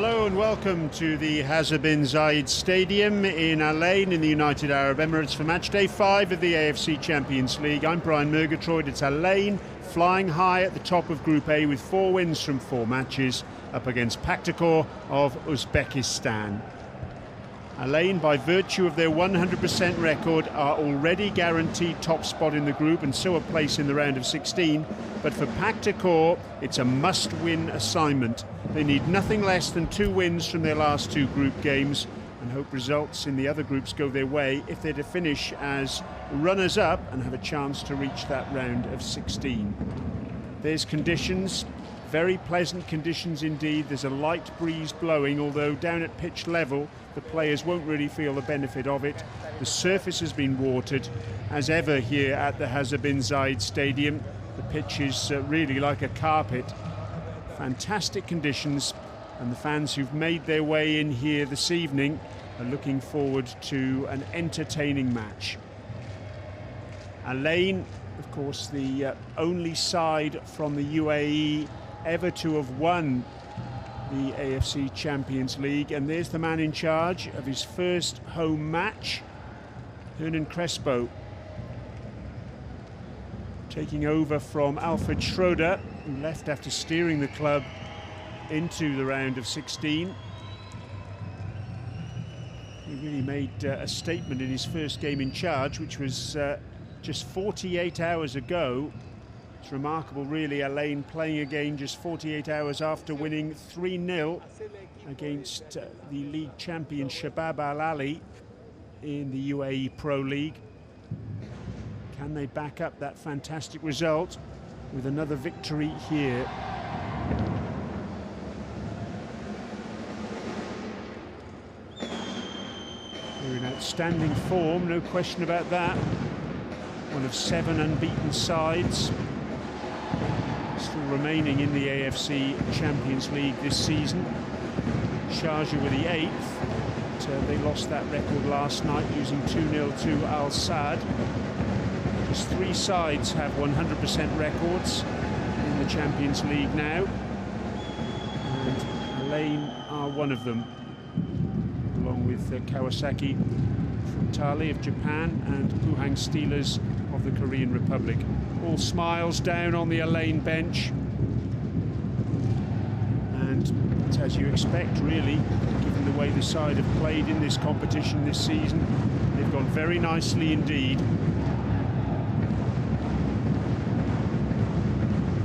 Hello and welcome to the Hazza bin Zayed Stadium in Al Ain in the United Arab Emirates for match day 5 of the AFC Champions League. I'm Brian Murgatroyd. It's Al Ain flying high at the top of Group A with 4 wins from 4 matches up against Pakhtakor of Uzbekistan. Al Ain, by virtue of their 100% record, are already guaranteed top spot in the group and so a place in the round of 16. But for Pakhtakor, it's a must-win assignment. They need nothing less than 2 wins from their last 2 group games and hope results in the other groups go their way if they're to finish as runners-up and have a chance to reach that round of 16. There's conditions. Very pleasant conditions indeed. There's a light breeze blowing, although down at pitch level the players won't really feel the benefit of it. The surface has been watered as ever here at the Hazza bin Zayed Stadium. The pitch is really like a carpet. Fantastic conditions, and the fans who've made their way in here this evening are looking forward to an entertaining match. Al Ain, of course, the only side from the UAE ever to have won the AFC Champions League, and there's the man in charge of his first home match, Hernan Crespo, taking over from Alfred Schroeder, who left after steering the club into the round of 16. He really made a statement in his first game in charge, which was just 48 hours ago. It's remarkable, really, Al Ain playing again just 48 hours after winning 3-0 against the league champion Shabab Al Ahly in the UAE Pro League. Can they back up that fantastic result with another victory here? They're in outstanding form, no question about that. One of 7 unbeaten sides still remaining in the AFC Champions League this season. Sharjah were the 8th, but they lost that record last night, losing 2-0 to Al Sadd. Just 3 sides have 100% records in the Champions League now, and Al Ain are one of them, along with Kawasaki Frontale of Japan and Pohang Steelers of the Korean Republic. All smiles down on the Al Ain bench, and it's as you expect, really, given the way the side have played in this competition this season. They've gone very nicely indeed.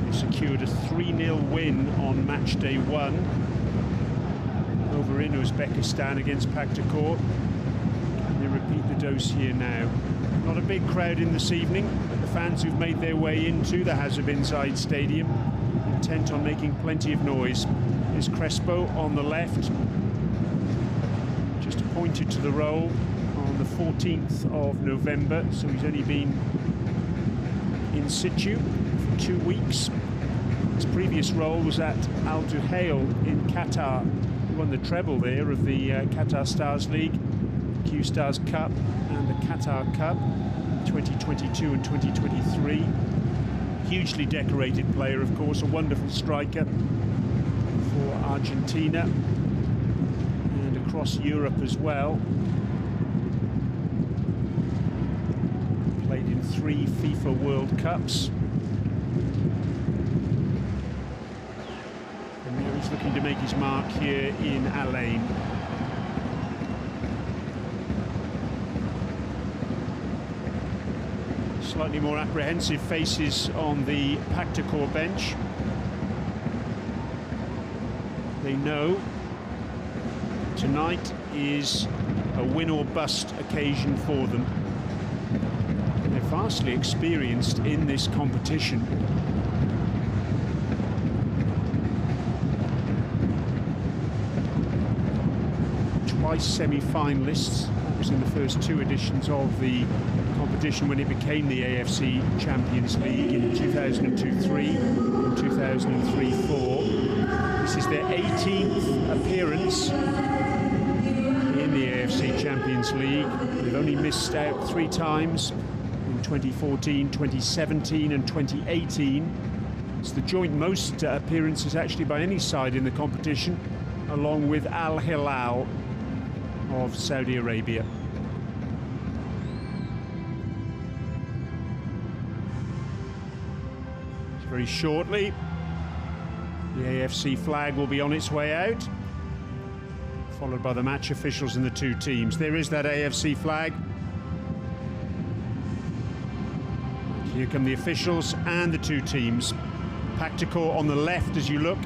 They secured a 3-0 win on match day 1 over in Uzbekistan against Pakhtakor. Can they repeat the dose here now? Not a big crowd in this evening, but the fans who've made their way into the Hazza bin Zayed Stadium intent on making plenty of noise. Here's Crespo on the left, just appointed to the role on the 14th of November, so he's only been in situ for 2 weeks. His previous role was at Al Duhail in Qatar. He won the treble there of the Qatar Stars League, Q-Stars Cup and the Qatar Cup 2022 and 2023. Hugely decorated player, of course, a wonderful striker for Argentina and across Europe as well. Played in 3 FIFA World Cups. And now he's looking to make his mark here in Al Ain. Slightly more apprehensive faces on the Pakhtakor bench. They know tonight is a win or bust occasion for them. They're vastly experienced in this competition. Twice semi-finalists. That was in the first 2 editions of the competition when it became the AFC Champions League in 2002-03 and 2003-04. This is their 18th appearance in the AFC Champions League. They've only missed out 3 times in 2014, 2017 and 2018. It's the joint most appearances actually by any side in the competition. along with Al Hilal of Saudi Arabia. Very shortly, the AFC flag will be on its way out, followed by the match officials and the two teams. There is that AFC flag. Here come the officials and the two teams. Pakhtakor on the left as you look,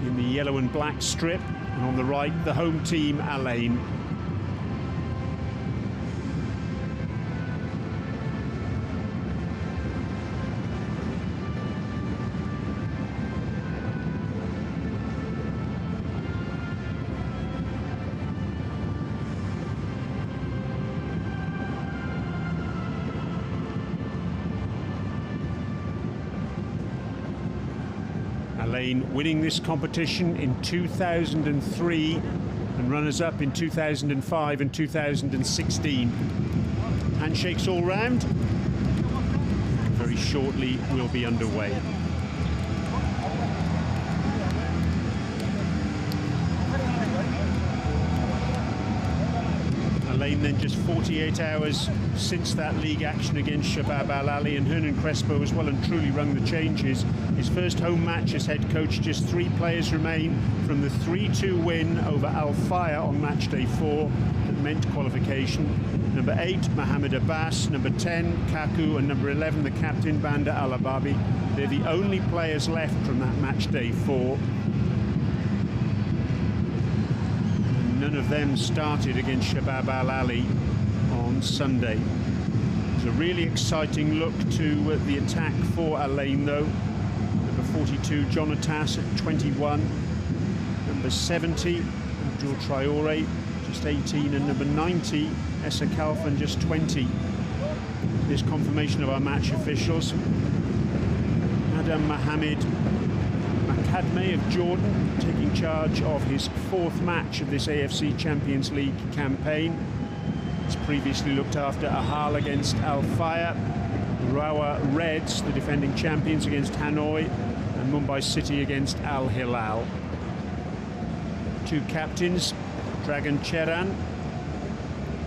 in the yellow and black strip, and on the right, the home team, Al Ain. Al Ain winning this competition in 2003 and runners-up in 2005 and 2016. Handshakes all round. Very shortly we'll be underway. Al Ain then just 48 hours since that league action against Shabab Al Ahly, and Hernan Crespo has well and truly rung the changes. His first home match as head coach, just 3 players remain from the 3-2 win over Al Faya on match day 4 that meant qualification. Number 8, Mohamed Abbas, number 10, Kaku, and number 11, the captain, Banda Alababi. They're the only players left from that match day 4. None of them started against Shabab Al Ahly on Sunday. It's a really exciting look to the attack for Al Ain though. Number 42, Jonatas at 21. Number 70, Abdul Traore, just 18. And number 90, Essa Kalfan, just 20. There's confirmation of our match officials. Adam Mohamed Makadme of Jordan taking charge of his 4th match of this AFC Champions League campaign. He's previously looked after Ahal against Al Faya, Rawa Reds, the defending champions, against Hanoi, and Mumbai City against Al Hilal. 2 captains, Dragan Cheran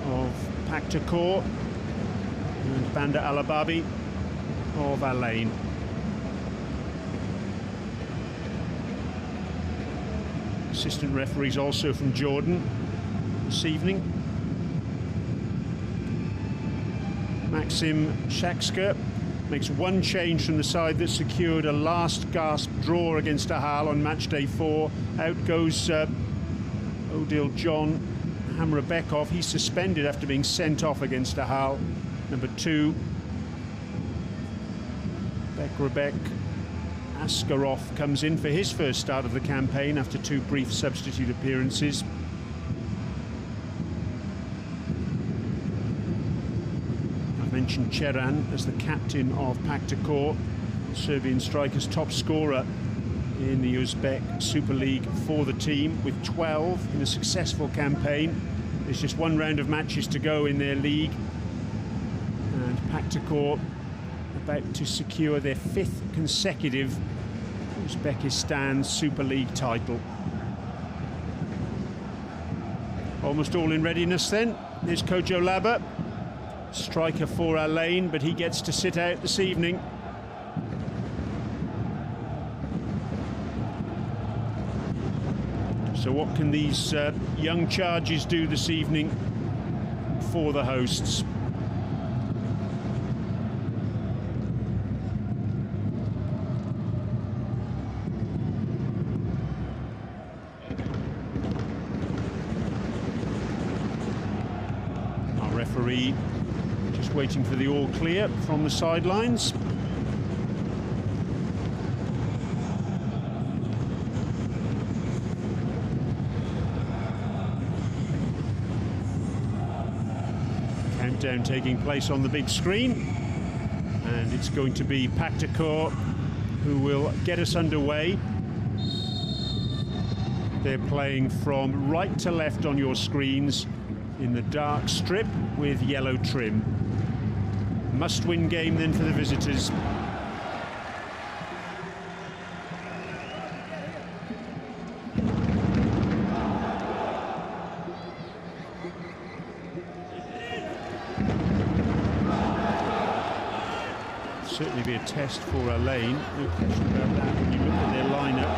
of Pakhtakor and Banda Alababi of Al Ain. Assistant referees also from Jordan this evening. Maxim Shakska makes 1 change from the side that secured a last gasp draw against Ahal on match day 4. Out goes Odil John Hamrabekov. He's suspended after being sent off against Ahal. Number 2, Bekrabek Askarov comes in for his first start of the campaign after 2 brief substitute appearances. I've mentioned Cheran as the captain of Pakhtakor, Serbian striker's top scorer in the Uzbek Super League for the team, with 12 in a successful campaign. There's just 1 round of matches to go in their league, and Pakhtakor about to secure their 5th consecutive Uzbekistan Super League title. Almost all in readiness then. There's Kojo Laba, striker for Al Ain, but he gets to sit out this evening. So what can these young charges do this evening for the hosts? Referee just waiting for the all clear from the sidelines. Countdown taking place on the big screen, and it's going to be Pakhtakor who will get us underway. They're playing from right to left on your screens in the dark strip with yellow trim. Must-win game then for the visitors. certainly be a test for Alain, no question about that. When you look at their lineup,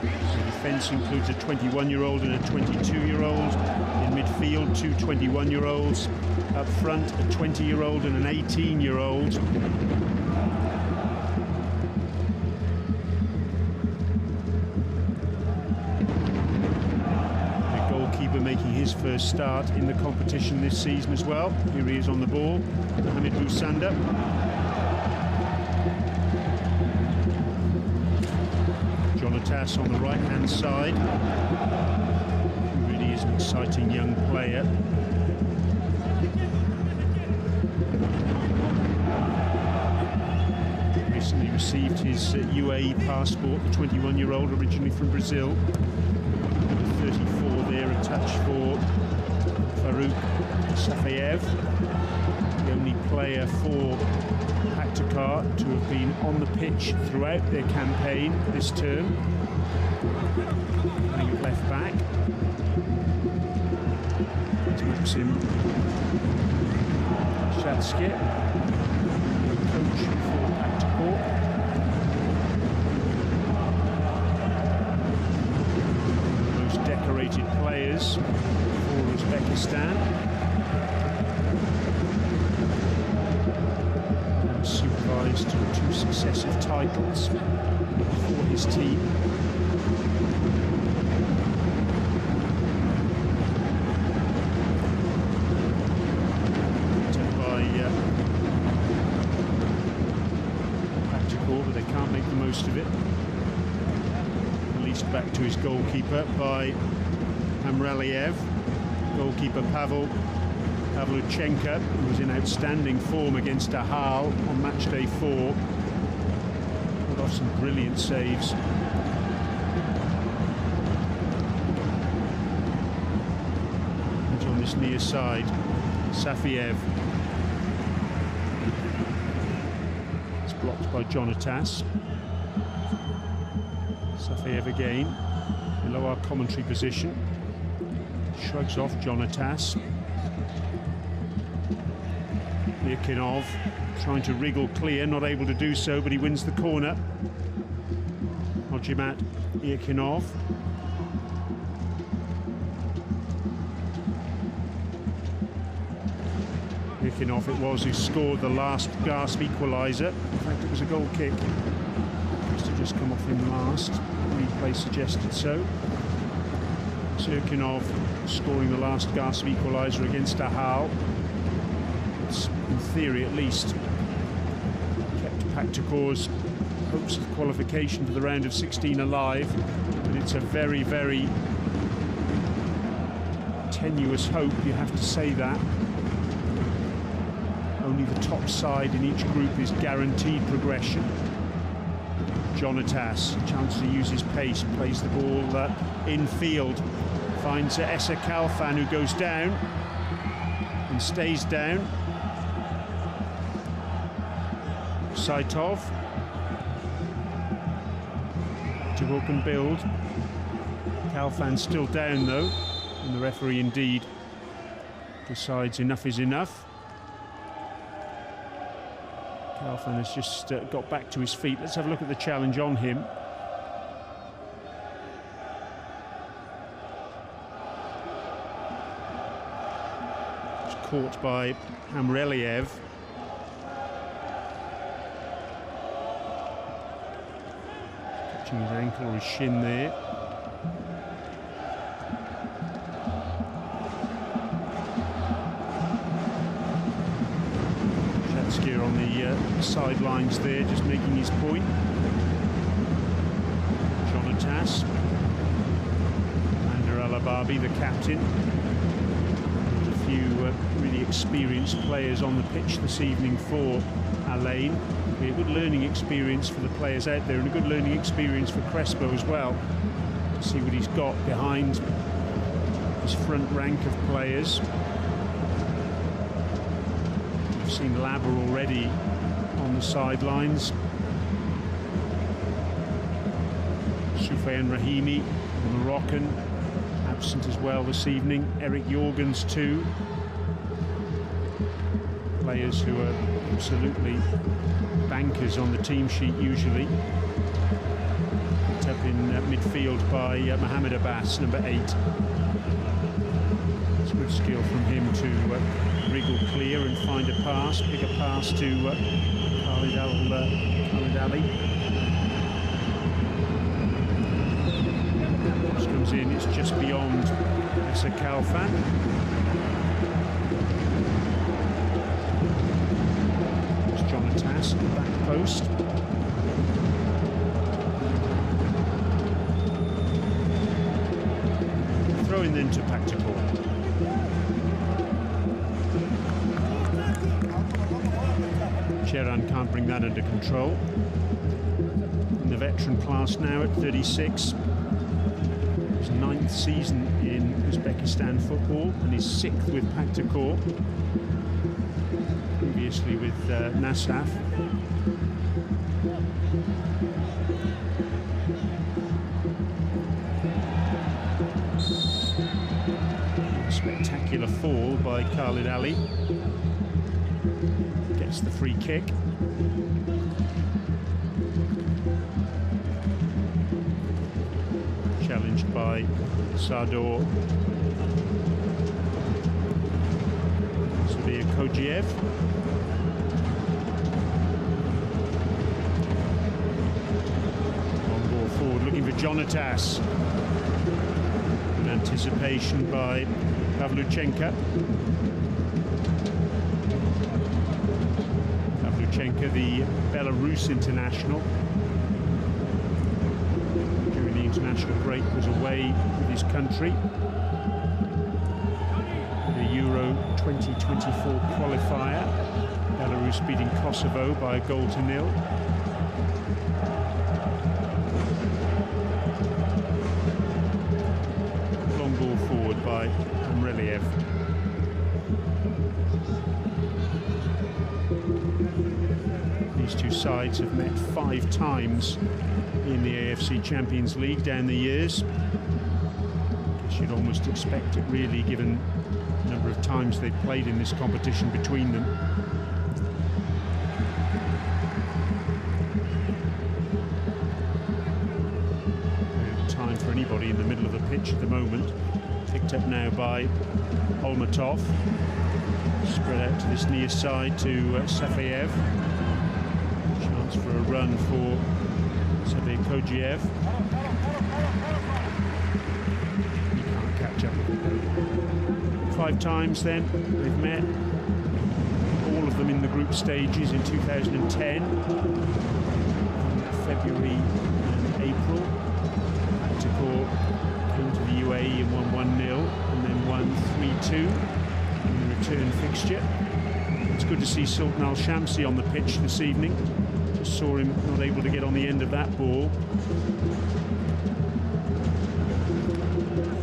the defence includes a 21-year-old and a 22-year-old. In midfield, two 21-year-olds. Up front, a 20-year-old and an 18-year-old. The goalkeeper making his first start in the competition this season as well. Here he is on the ball, Mohamed Bousanda. Jonatas on the right-hand side. He really is an exciting young player. Recently received his UAE passport, the 21-year-old, originally from Brazil. Number 34 there, a touch for Farouk Safayev, the only player for Pakhtakor to have been on the pitch throughout their campaign this term. Playing at left back. It's Maxim Shatskir, coach for Pakhtakor. The most decorated players for Uzbekistan. Supervised two successive titles for his team. By Pakhtakor, but they can't make the most of it. Released back to his goalkeeper by Amraliev. Goalkeeper Pavlyuchenko, who was in outstanding form against Ahal on match day 4. Put off some brilliant saves. And on this near side, Safiev. It's blocked by Jonatas. Safiev again, below our commentary position. Shrugs off Jonatas. Yakinov trying to wriggle clear, not able to do so, but he wins the corner. Hojimat Yakinov. Yakinov it was who scored the last gasp equaliser. In fact, it was a goal kick. Must have just come off him last. Replay suggested so. Yakinov scoring the last gasp equaliser against Ahal. In theory at least, kept Pakhtakor's hopes of qualification for the round of 16 alive, but it's a very, very tenuous hope, you have to say that. Only the top side in each group is guaranteed progression. Jonatas, chance to use his pace, plays the ball infield, finds Esa Kalfan, who goes down and stays down. Saitov. Pakhtakor can build. Kalfan still down though, and the referee indeed decides enough is enough. Kalfan has just got back to his feet. Let's have a look at the challenge on him. It's caught by Amraliev. Touching his ankle or his shin there. Shatskir on the sidelines there, just making his point. Jonatas. Ander Alababi, the captain. There's a few really experienced players on the pitch this evening for Alain. It'll be a good learning experience for the players out there, and a good learning experience for Crespo as well, to see what he's got behind his front rank of players. We've seen Labber already on the sidelines. Soufiane Rahimi, the Moroccan, absent as well this evening. Eric Jorgens too. players who are absolutely bankers on the team sheet usually. Picked up in midfield by Mohamed Abbas, number 8. It's good skill from him to wriggle clear and find a pass, pick a pass to Khalid Ali. This comes in, it's just beyond Essa Kalfan. It's Jonatas at the back post. Throwing then to Pakhtakor. Sheran can't bring that under control. In the veteran class now at 36. His 9th season in Uzbekistan football and his 6th with Pakhtakor. Previously with Nasaf. Spectacular fall by Khalid Ali. Gets the free kick. Challenged by Sardor Kojiev. Long ball forward, looking for Jonatas. Good anticipation by Pavlyuchenko. Pavlyuchenko, the Belarus international. During the international break was away with his country. The Euro 2024 qualifier. Belarus beating Kosovo by a 1-0. Long ball forward by Amreliev. These two sides have met 5 times in the AFC Champions League down the years. I guess you'd almost expect it, really, given the number of times they've played in this competition between them. No time for anybody in the middle of the pitch at the moment. Picked up now by Olmatov. Spread out to this near side to Safayev. Chance for a run for Sabir Kojiev. He can't catch up. 5 times then they've met. All of them in the group stages in 2010, February and April. Pakhtakor came to the UAE and won 1-0 and then won 3-2 in the return fixture. It's good to see Sultan Al-Shamsi on the pitch this evening. Just saw him not able to get on the end of that ball.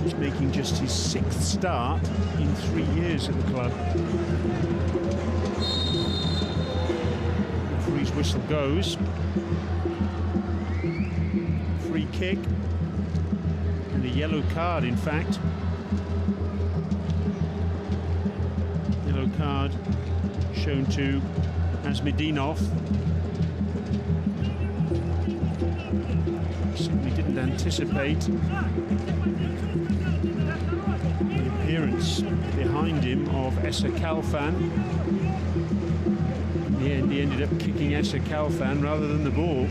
He's making just his 6th start in 3 years at the club. Referee's whistle goes. Free kick. And a yellow card, in fact. Yellow card shown to Asmedinov. Simply didn't anticipate the appearance behind him of Essa Kalfan. In the end, he ended up kicking Essa Kalfan rather than the ball.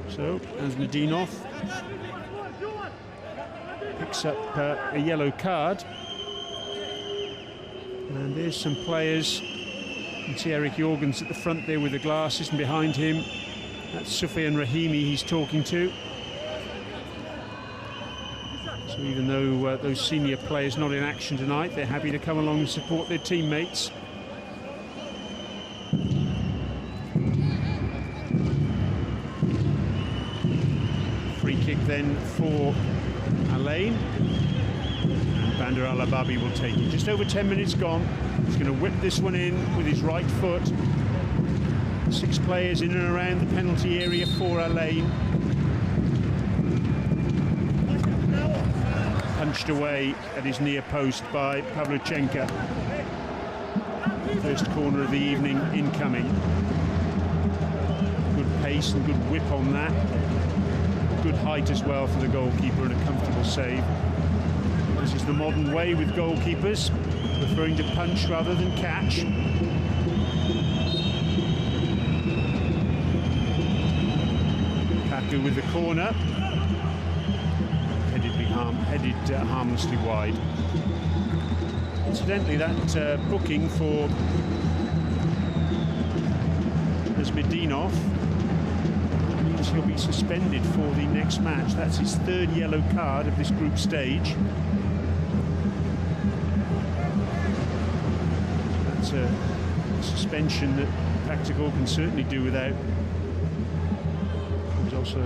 So, Asmedinov picks up a yellow card. And there's some players. You can see Eric Jorgens at the front there with the glasses, and behind him, that's Sufyan Rahimi he's talking to. So even though those senior players not in action tonight, they're happy to come along and support their teammates. Free kick then for Alain. And Bandar Al-Ababi will take it. Just over 10 minutes gone. He's going to whip this one in with his right foot. 6 players in and around the penalty area for Alain. Punched away at his near post by Pavlyuchenko. First corner of the evening incoming. Good pace and good whip on that. Good height as well for the goalkeeper and a comfortable save. This is the modern way with goalkeepers, preferring to punch rather than catch. Pakhtakor with the corner. Headed harmlessly wide. Incidentally, that booking for Zmedinov means he'll be suspended for the next match. That's his third yellow card of this group stage. That's a suspension that Pakhtakor can certainly do without. He was also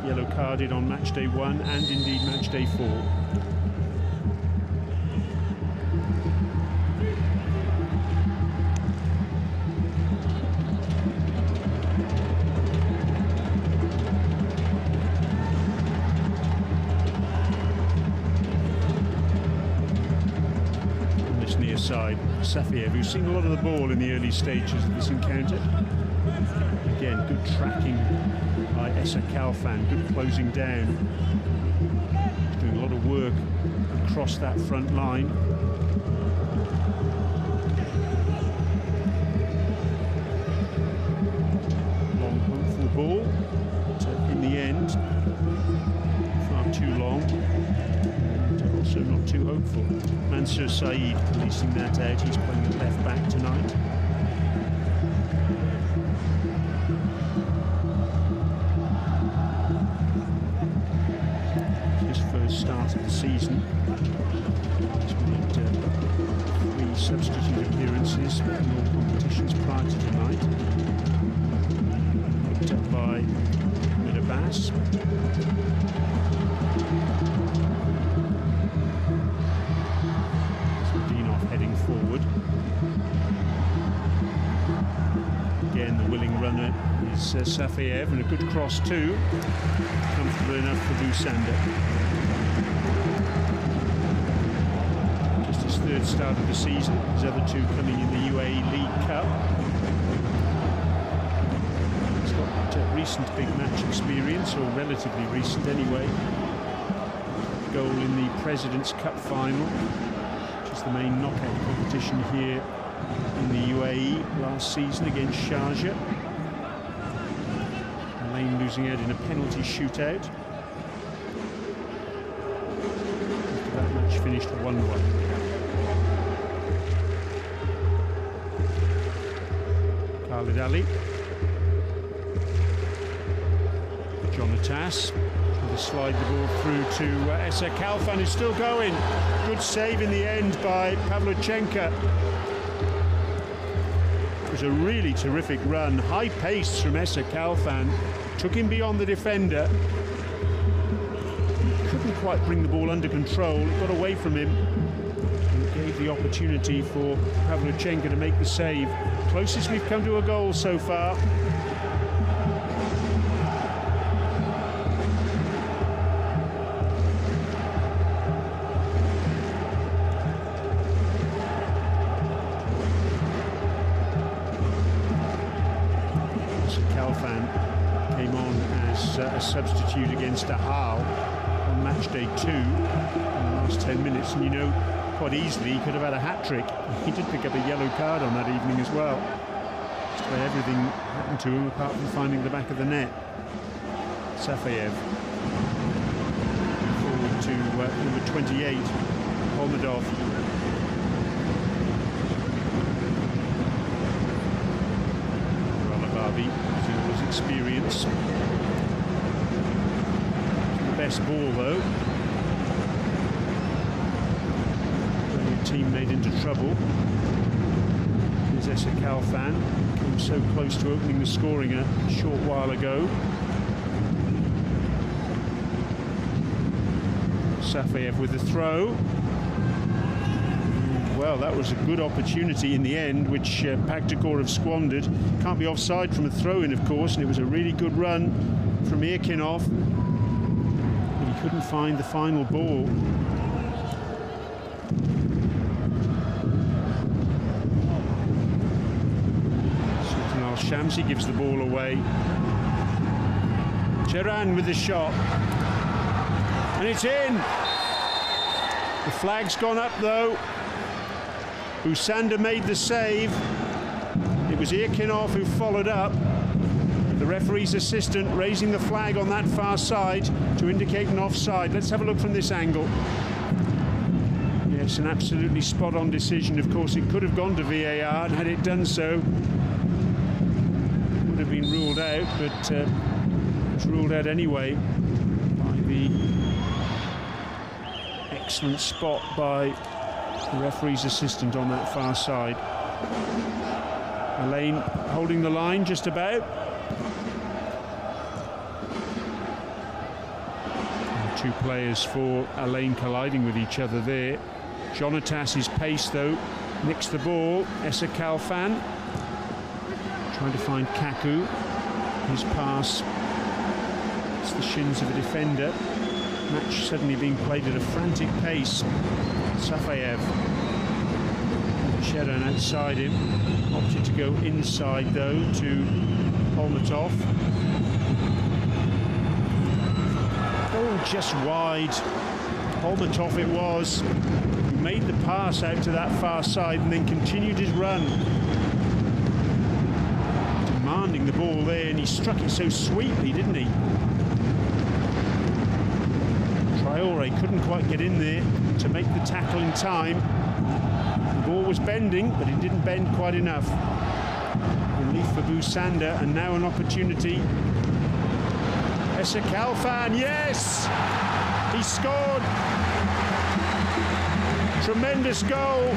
yellow carded on match day 1 and indeed match day 4. Side, Safiev, who's seen a lot of the ball in the early stages of this encounter. Again, good tracking by Esa Kalfan, good closing down. He's doing a lot of work across that front line. Long, hopeful ball, but in the end, far too long. Also not too hopeful. Mansour Saeed policing that out. He's playing at left back tonight. His first start of the season. He's made 3 substitute appearances in all competitions prior to tonight. Picked up by Ahmed Abbas. Heading forward. Again, the willing runner is Safiev, and a good cross too. Comfortable enough for Busander. Just his third start of the season. His other 2 coming in the UAE League Cup. He's got recent big match experience, or relatively recent anyway. Goal in the President's Cup final. The main knockout competition here in the UAE last season against Sharjah. Lane losing out in a penalty shootout. After that match finished 1-1. Khalid Ali. Jonatas. To slide the ball through to Esa Kalfan, who's still going. Good save in the end by Pavlyuchenko. It was a really terrific run. High pace from Esa Kalfan. Took him beyond the defender. Couldn't quite bring the ball under control. It got away from him. And gave the opportunity for Pavlyuchenko to make the save. Closest we've come to a goal so far. Came on as a substitute against Ahal on match day 2 in the last 10 minutes, and you know, quite easily he could have had a hat-trick. He did pick up a yellow card on that evening as well. Just the way everything happened to him apart from finding the back of the net. Safiev forward to number 28, Olmadov. Using all his experience. The best ball though. When your teammate into trouble. Here's Esa Kalfan. Came so close to opening the scoring a short while ago. Safiev with the throw. Well, that was a good opportunity in the end, which Pakhtakor have squandered. Can't be offside from a throw-in, of course, and it was a really good run from Irkinov. But he couldn't find the final ball. Shamsi gives the ball away. Cheran with the shot. And it's in! The flag's gone up though. Busander made the save. It was Irkinov who followed up. The referee's assistant raising the flag on that far side to indicate an offside. Let's have a look from this angle. Yes, an absolutely spot-on decision. Of course, it could have gone to VAR, and had it done so, it would have been ruled out, but it was ruled out anyway by the excellent spot by the referee's assistant on that far side. Elaine holding the line just about. And two players for Elaine colliding with each other there. Jonatas's pace though nicks the ball. Essa Kalfan trying to find Kaku. His pass, it's the shins of a defender. Match suddenly being played at a frantic pace. Safayev, Cheran outside him, opted to go inside though to Holmatov. Oh, just wide. Holmatov it was, who made the pass out to that far side and then continued his run. Demanding the ball there, and he struck it so sweetly, didn't he? Traore couldn't quite get in there to make the tackle in time. The ball was bending, but it didn't bend quite enough. Relief for Busander, and now an opportunity. Essa Kalfan, yes! He scored! Tremendous goal.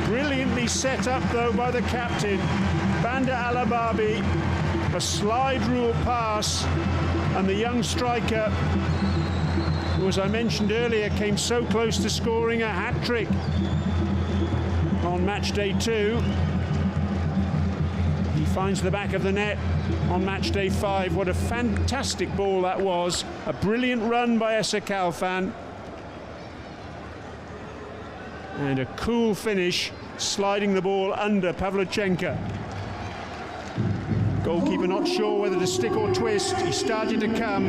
Brilliantly set up though by the captain, Bandar Alababi. A slide rule pass, and the young striker, who, as I mentioned earlier, came so close to scoring a hat-trick on match day 2. He finds the back of the net on match day 5. What a fantastic ball that was. A brilliant run by Essa Kalfan. And a cool finish, sliding the ball under Pavlyuchenko. Goalkeeper not sure whether to stick or twist. He started to come,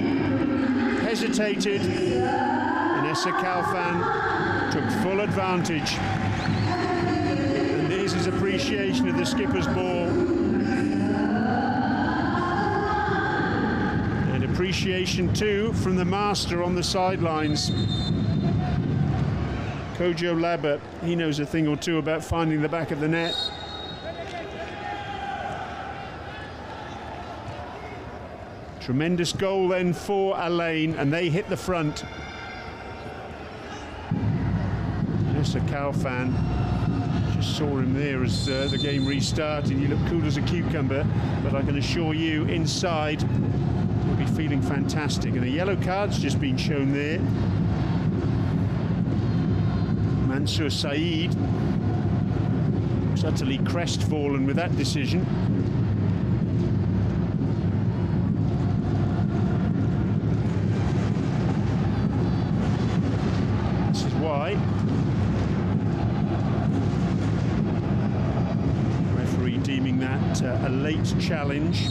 hesitated, and Essa Kalfan took full advantage. And there's his appreciation of the skipper's ball. And appreciation too from the master on the sidelines. Kojo Laba, he knows a thing or two about finding the back of the net. Tremendous goal then for Elaine, and they hit the front. Essa Kalfan, just saw him there as the game restarted. He looked cool as a cucumber, but I can assure you, inside, he'll be feeling fantastic. And a yellow card's just been shown there. Mansour Saeed was utterly crestfallen with that decision. This is why referee deeming that a late challenge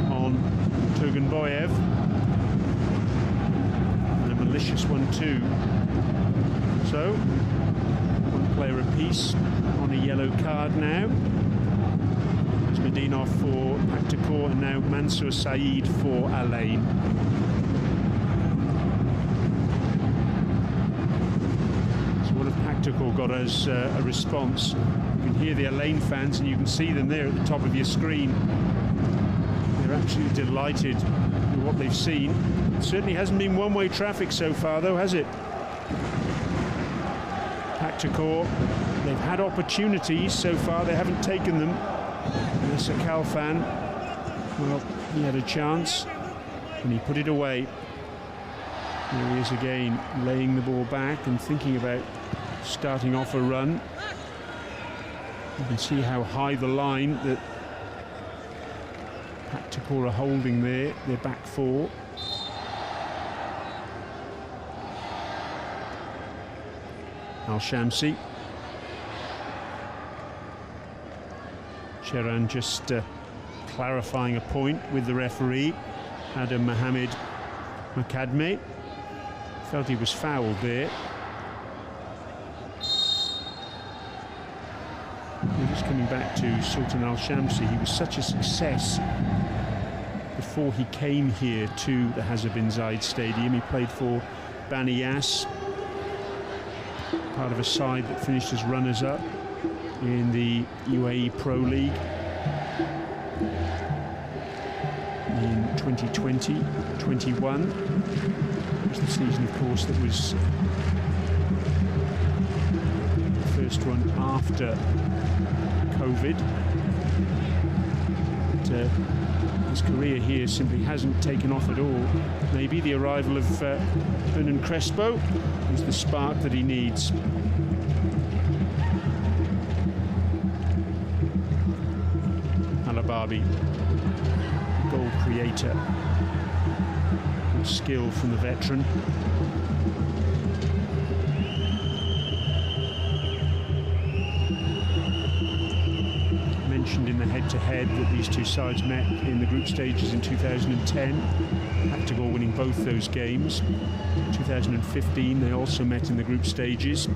on Turgunboyev, and a malicious one too. So, one player apiece on a yellow card now. It's Medinov for Pakhtakor, and now Mansour Saeed for Elaine. So what have Pakhtakor got as a response? You can hear the Elaine fans, and you can see them there at the top of your screen. They're absolutely delighted with what they've seen. It certainly hasn't been one-way traffic so far though, has it? Pakhtakor, they've had opportunities so far, they haven't taken them. Essa Kalfan, well, he had a chance and he put it away. Here he is again, laying the ball back and thinking about starting off a run. You can see how high the line that Pakhtakor are holding there, their back four. Al-Shamsi. Cheran just clarifying a point with the referee, Adam Mohamed Makadme. Felt he was fouled there. We're just coming back to Sultan Al Shamsi. He was such a success before he came here to the Hazza bin Zayed Stadium. He played for Bani Yas, part of a side that finished as runners-up in the UAE Pro League in 2020-21. It was the season, of course, that was the first one after COVID. But his career here simply hasn't taken off at all. Maybe the arrival of Hernan Crespo is the spark that he needs. Alababi, goal creator. Good skill from the veteran. Mentioned in the head-to-head that these two sides met in the group stages in 2010. Pakhtakor winning both those games. 2015 they also met in the group stages.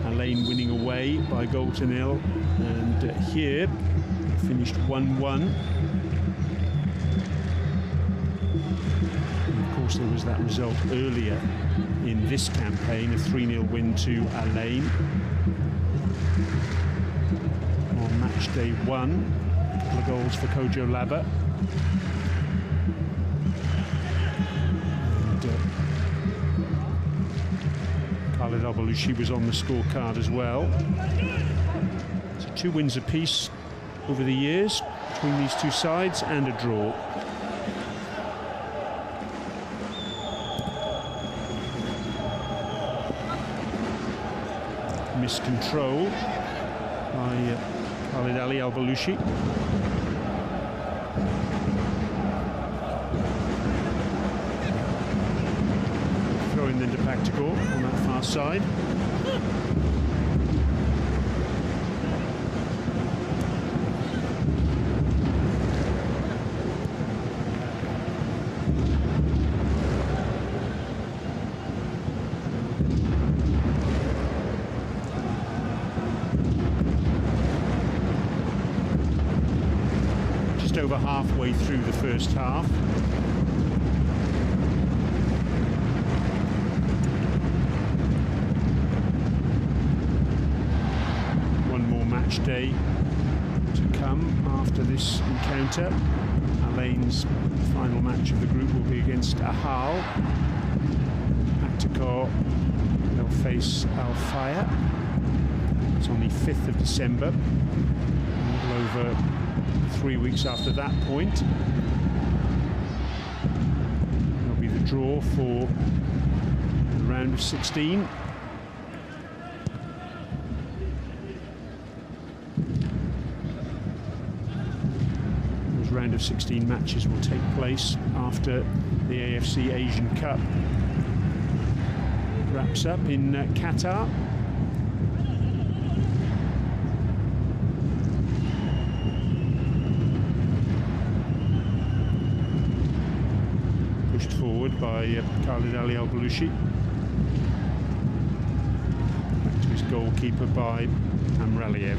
Alain winning away by 0-0, and here they finished 1-1. And of course there was that result earlier in this campaign, a 3-0 win to Alain. On match day 1, a couple of goals for Kojo Laba. And Khalid Al-Balushi was on the scorecard as well. So 2 wins apiece over the years between these two sides, and a draw. Miscontrol by Khalid Ali Al-Balushi. Throwing then to Pakhtakor on that far side. Over halfway through the first half. One more match day to come after this encounter. Alain's final match of the group will be against Ahal. Pakhtakor, they'll face Al Faya. It's on the 5th of December. A little over 3 weeks after that point. There'll be the draw for the round of 16. Those round of 16 matches will take place after the AFC Asian Cup wraps up in Qatar. Forward by Khalid Ali Al-Balushi. Back to his goalkeeper by Amraliev.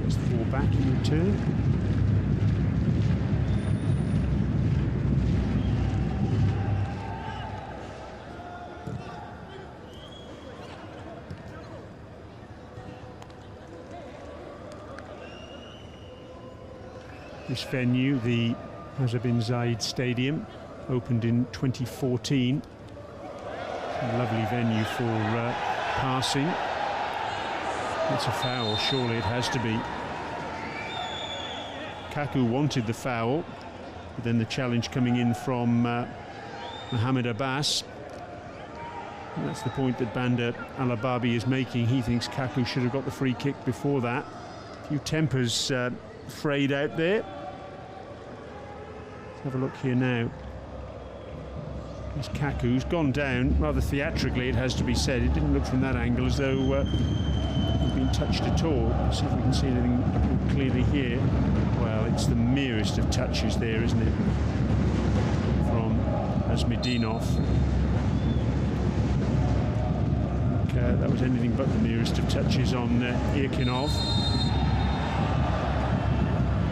Gets the ball back in return. This venue, the Hazza bin Zayed Stadium, opened in 2014. A lovely venue for passing. It's a foul, surely it has to be. Kaku wanted the foul, but then the challenge coming in from Mohamed Abbas. And that's the point that Bandar Alababi is making. He thinks Kaku should have got the free kick before that. A few tempers frayed out there. Let's have a look here now. It's Kaku's gone down rather theatrically, it has to be said. It didn't look from that angle as though he'd been touched at all. Let's see if we can see anything more clearly here. Well, it's the merest of touches there, isn't it? From Asmedinov. That was anything but the merest of touches on Irkinov.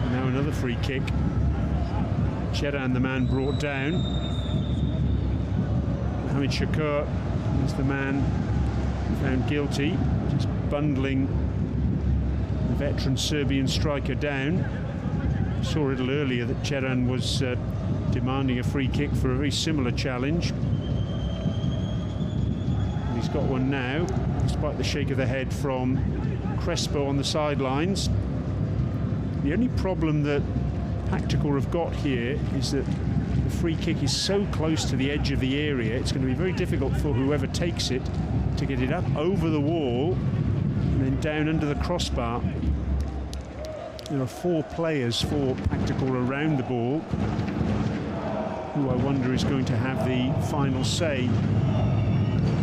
And now another free kick. Cheran, the man brought down. Mohamed Shakur is the man found guilty, just bundling the veteran Serbian striker down. Saw a little earlier that Cheran was demanding a free kick for a very similar challenge. And he's got one now, despite the shake of the head from Crespo on the sidelines. The only problem that Pakhtakor have got here is that the free kick is so close to the edge of the area, it's going to be very difficult for whoever takes it to get it up over the wall and then down under the crossbar. There are 4 players for Pakhtakor around the ball, who I wonder is going to have the final say.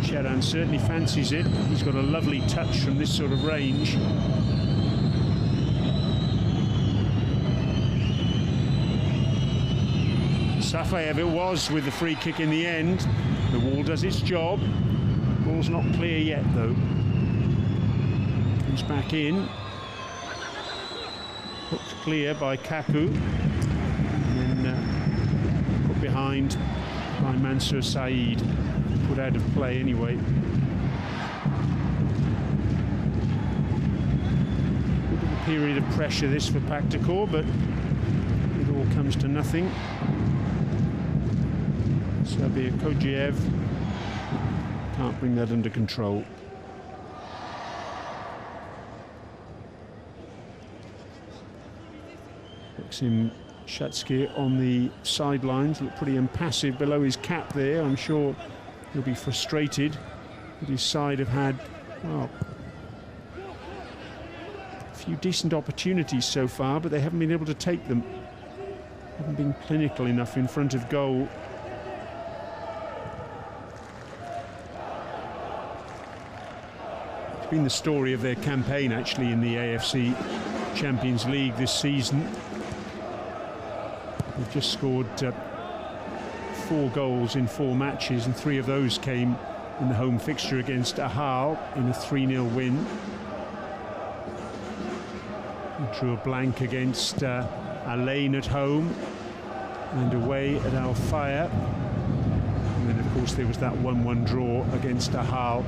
Cheran certainly fancies it. He's got a lovely touch from this sort of range. Safayev it was with the free kick in the end. The wall does its job. Ball's not clear yet though. Comes back in. Hooked clear by Kaku. And then put behind by Mansour Saeed. Put out of play anyway. A bit of a period of pressure this for Pakhtakor, but it all comes to nothing. Sabir Kojiev can't bring that under control. Maxim Shatsky on the sidelines, looked pretty impassive below his cap there. I'm sure he'll be frustrated that his side have had, well, a few decent opportunities so far, but they haven't been able to take them. Haven't been clinical enough in front of goal. It's been the story of their campaign actually in the AFC Champions League this season. They've just scored 4 goals in 4 matches, and 3 of those came in the home fixture against Ahal in a 3-0 win. They drew a blank against Alain at home and away at Al Fayr. And then of course there was that 1-1 draw against Ahal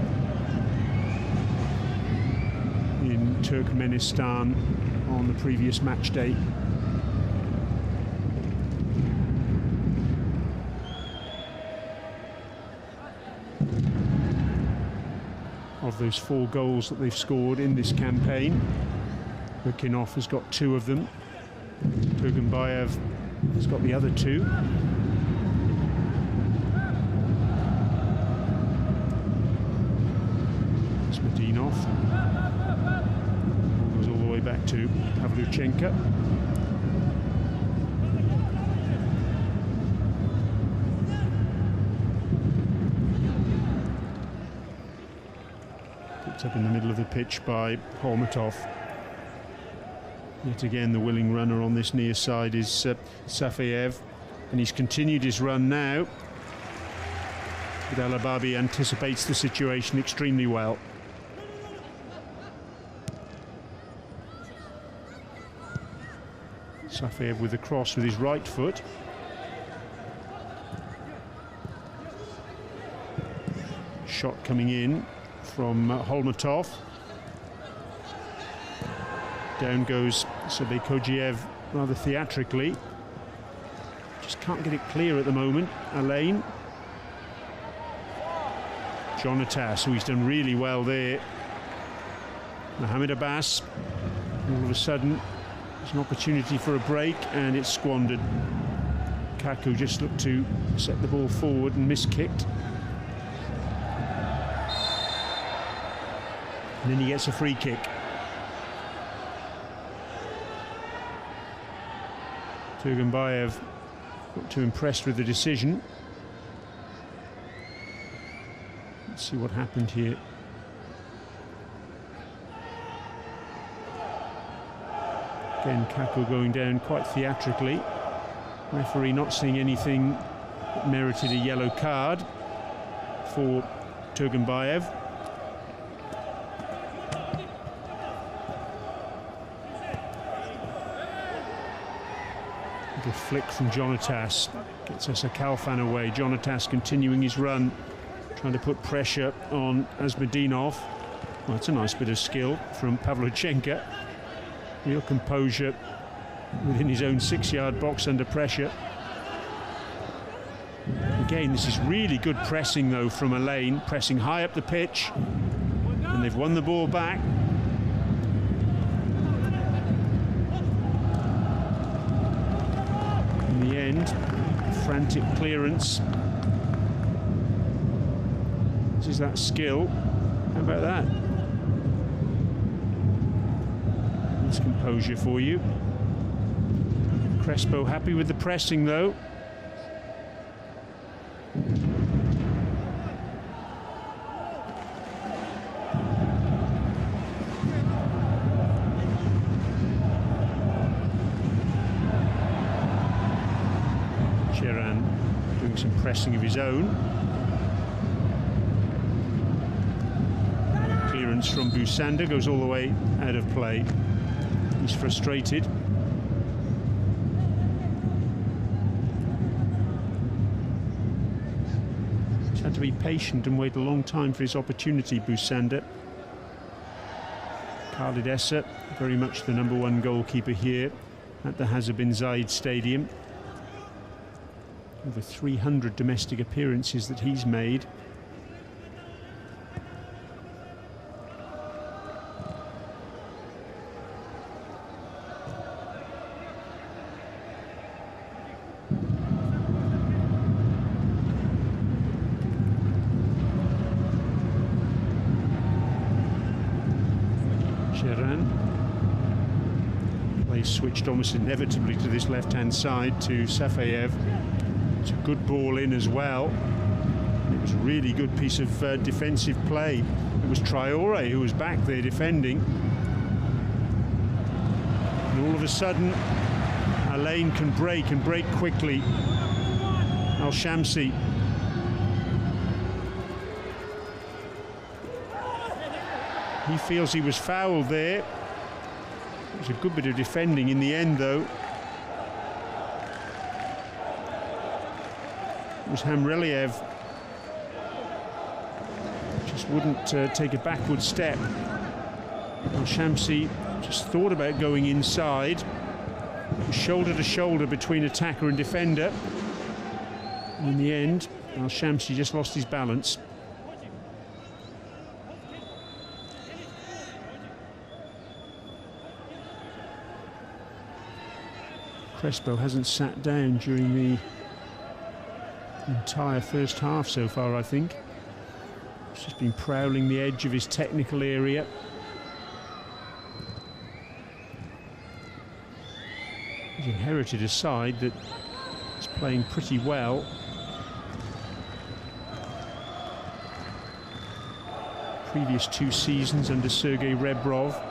in Turkmenistan on the previous match day. Of those 4 goals that they've scored in this campaign, Burkinov has got 2 of them. Turgenbayev has got the other 2. Smedinov goes all the way back to Pavlyuchenko. Up in the middle of the pitch by Holmatov. Yet again the willing runner on this near side is Safayev, and he's continued his run now. But Alababi anticipates the situation extremely well. Safayev with the cross with his right foot. Shot coming in from Holmatov. Down goes Sabir Kojiev rather theatrically. Just can't get it clear at the moment. Alain. Jonatas, who he's done really well there. Mohamed Abbas. All of a sudden, there's an opportunity for a break, and it's squandered. Kaku just looked to set the ball forward and miskicked. And then he gets a free kick. Turgenbayev not too impressed with the decision. Let's see what happened here. Again, Kako going down quite theatrically. Referee not seeing anything that merited a yellow card for Turgenbayev. Good flick from Jonatas, gets Asakalfan away. Jonatas continuing his run, trying to put pressure on Asmedinov. Well, that's a nice bit of skill from Pavlyuchenko. Real composure within his own 6-yard box under pressure. Again, this is really good pressing though from Alain, pressing high up the pitch, and they've won the ball back. In the end, frantic clearance. This is that skill. How about that? That's composure for you. Crespo happy with the pressing though. Sheran doing some pressing of his own. Clearance from Busanda goes all the way out of play. He's frustrated. He's had to be patient and wait a long time for his opportunity, Busanda. Khalid Essa, very much the #1 goalkeeper here at the Hazza bin Zayed Stadium. Over 300 domestic appearances that he's made. Play switched almost inevitably to this left-hand side to Safayev. It's a good ball in as well. It was a really good piece of defensive play. It was Traore who was back there defending. And all of a sudden, Alain can break quickly. Al-Shamsi. He feels he was fouled there. It was a good bit of defending in the end though. It was Hamreliev. Just wouldn't take a backward step. Al-Shamsi just thought about going inside. It was shoulder to shoulder between attacker and defender. And in the end, Al-Shamsi just lost his balance. Crespo hasn't sat down during the entire first half so far, I think. He's just been prowling the edge of his technical area. He's inherited a side that is playing pretty well. Previous 2 seasons under Sergei Rebrov,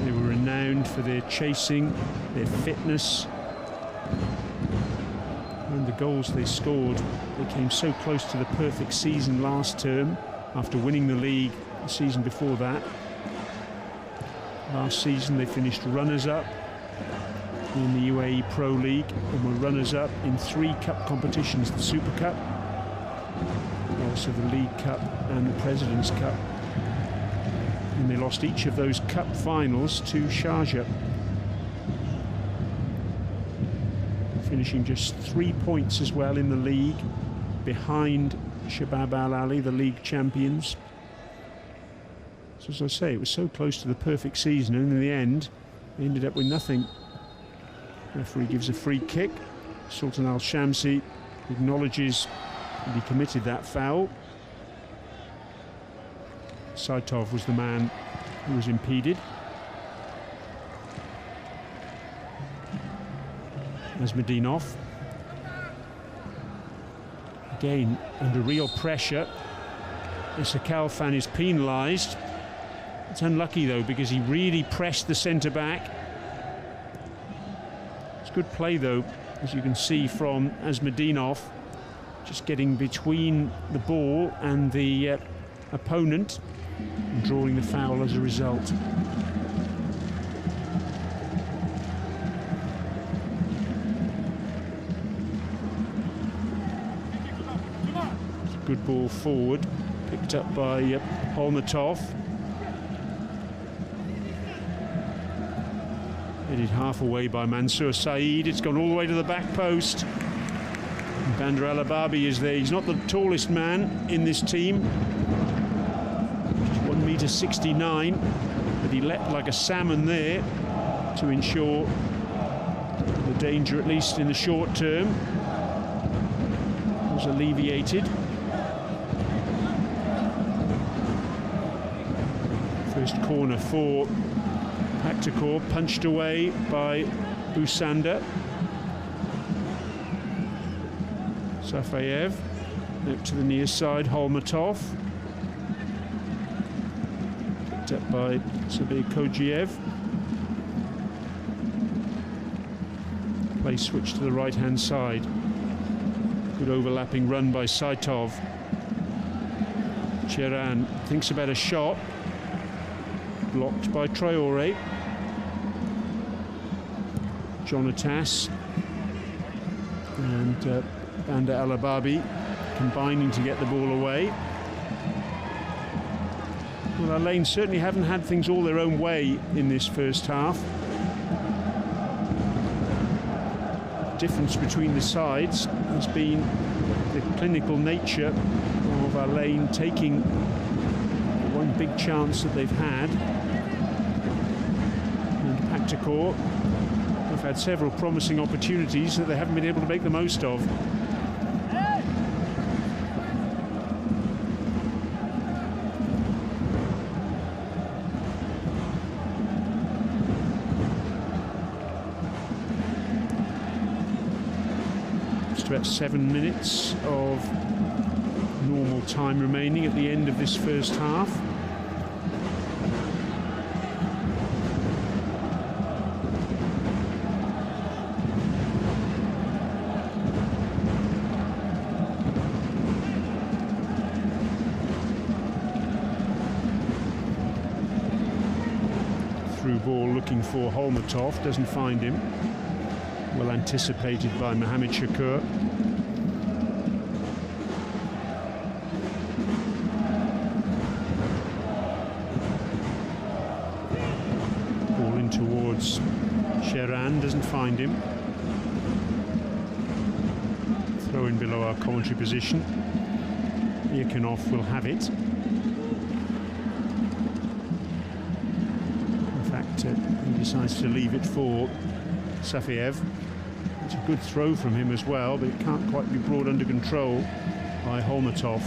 they were renowned for their chasing, their fitness, and the goals they scored. They came so close to the perfect season last term after winning the league the season before that. Last season they finished runners-up in the UAE Pro League and were runners-up in 3 cup competitions, the Super Cup, also the League Cup and the President's Cup. And they lost each of those cup finals to Sharjah, finishing just 3 points as well in the league, behind Shabab Al Ahly, the league champions. So as I say, it was so close to the perfect season, and in the end, they ended up with nothing. Referee gives a free kick. Sultan Al-Shamsi acknowledges that he committed that foul. Saitov was the man who was impeded. Asmedinov. Again, under real pressure. Asakalfan is penalised. It's unlucky though, because he really pressed the centre-back. good play though, as you can see from Azmadinov, just getting between the ball and the opponent and drawing the foul as a result. Good ball forward, picked up by Holmatov. Headed half away by Mansour Saeed. It's gone all the way to the back post. Bandar Alababi is there. He's not the tallest man in this team. Just 1.69 m, but he leapt like a salmon there to ensure the danger, at least in the short term, was alleviated. First corner for Pakhtakor, punched away by Busanda. Safayev up to the near side, Holmatov. Picked up by Sabir Kojiev. Play switch to the right hand side. Good overlapping run by Saitov. Cheran thinks about a shot. Blocked by Traore. Jonatas and Bandar Alababi combining to get the ball away. Well, Al-Ain certainly haven't had things all their own way in this first half. The difference between the sides has been the clinical nature of Al-Ain taking one big chance that they've had. And Pakhtakor have had several promising opportunities that they haven't been able to make the most of. Just about 7 minutes of normal time remaining at the end of this first half. Through ball looking for Holmatov, doesn't find him. Well anticipated by Mohamed Shakur. Ball in towards Cheran, doesn't find him. Throw in below our commentary position. Irkinov will have it. He decides to leave it for Safiev. It's a good throw from him as well, but it can't quite be brought under control by Holmatov.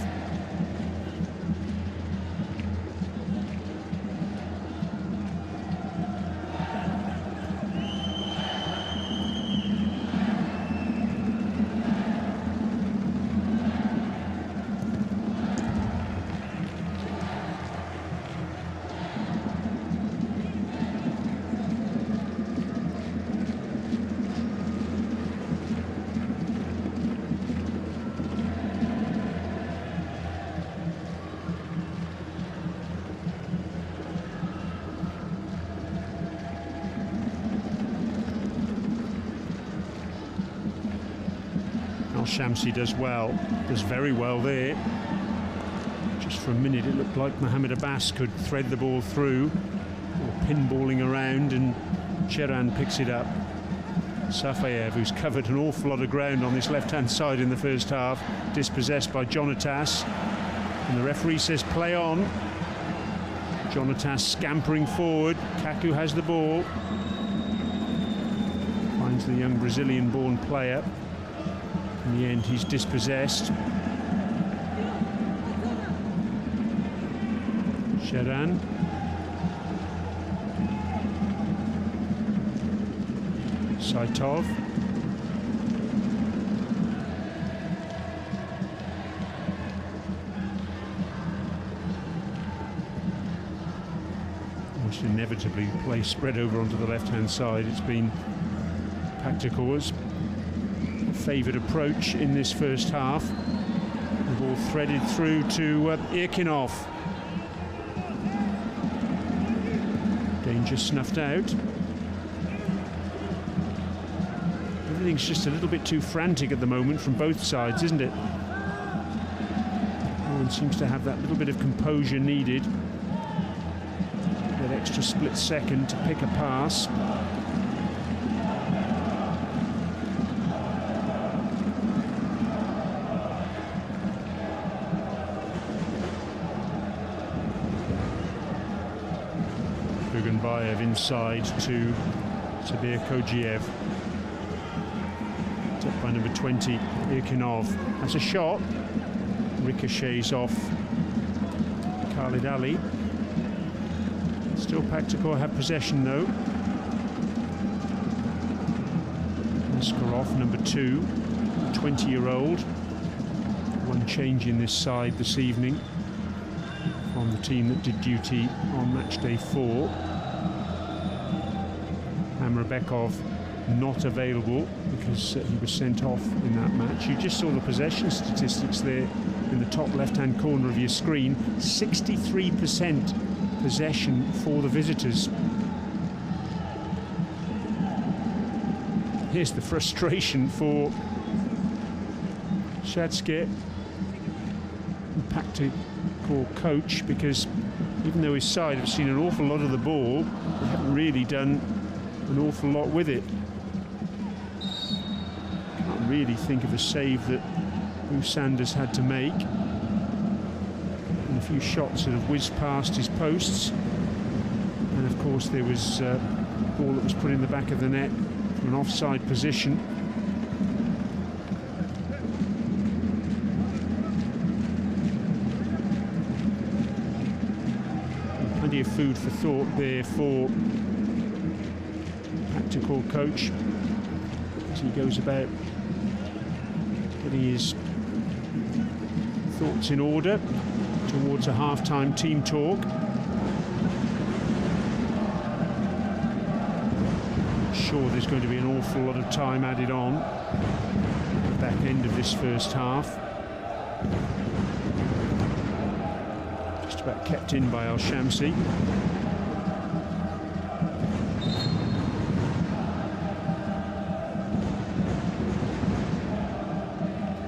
Shamsi does very well there. Just for a minute it looked like Mohamed Abbas could thread the ball through, or pinballing around, and Cheran picks it up. Safayev, who's covered an awful lot of ground on this left-hand side in the first half, dispossessed by Jonatas, and the referee says play on. Jonatas scampering forward. Kaku has the ball, finds the young Brazilian-born player. In the end, he's dispossessed. Cheran. Saitov. Almost inevitably, play spread over onto the left-hand side. It's been Pakhtakor's favoured approach in this first half. The ball threaded through to Irkinov. Danger snuffed out. Everything's just a little bit too frantic at the moment from both sides, isn't it? No one seems to have that little bit of composure needed. That extra split second to pick a pass. Kuganbayev inside to Sabir Kojiev. Up by number 20, Irkinov. That's a shot. Ricochets off Khalid Ali. Still Pakhtakor have possession though. Askarov, number 2, 20-year-old. One change in this side this evening from the team that did duty on match day 4. Amrabekov not available because he was sent off in that match. You just saw the possession statistics there in the top left-hand corner of your screen. 63% possession for the visitors. Here's the frustration for Shadske, the Pakhtakor coach, because even though his side have seen an awful lot of the ball, they haven't really done an awful lot with it. Can't really think of a save that Sanders had to make. And a few shots that have whizzed past his posts. And of course there was a ball that was put in the back of the net from an offside position. Plenty of food for thought there for Pakhtakor coach as he goes about getting his thoughts in order towards a half-time team talk. I'm sure there's going to be an awful lot of time added on at the back end of this first half. Just about kept in by Al-Shamsi.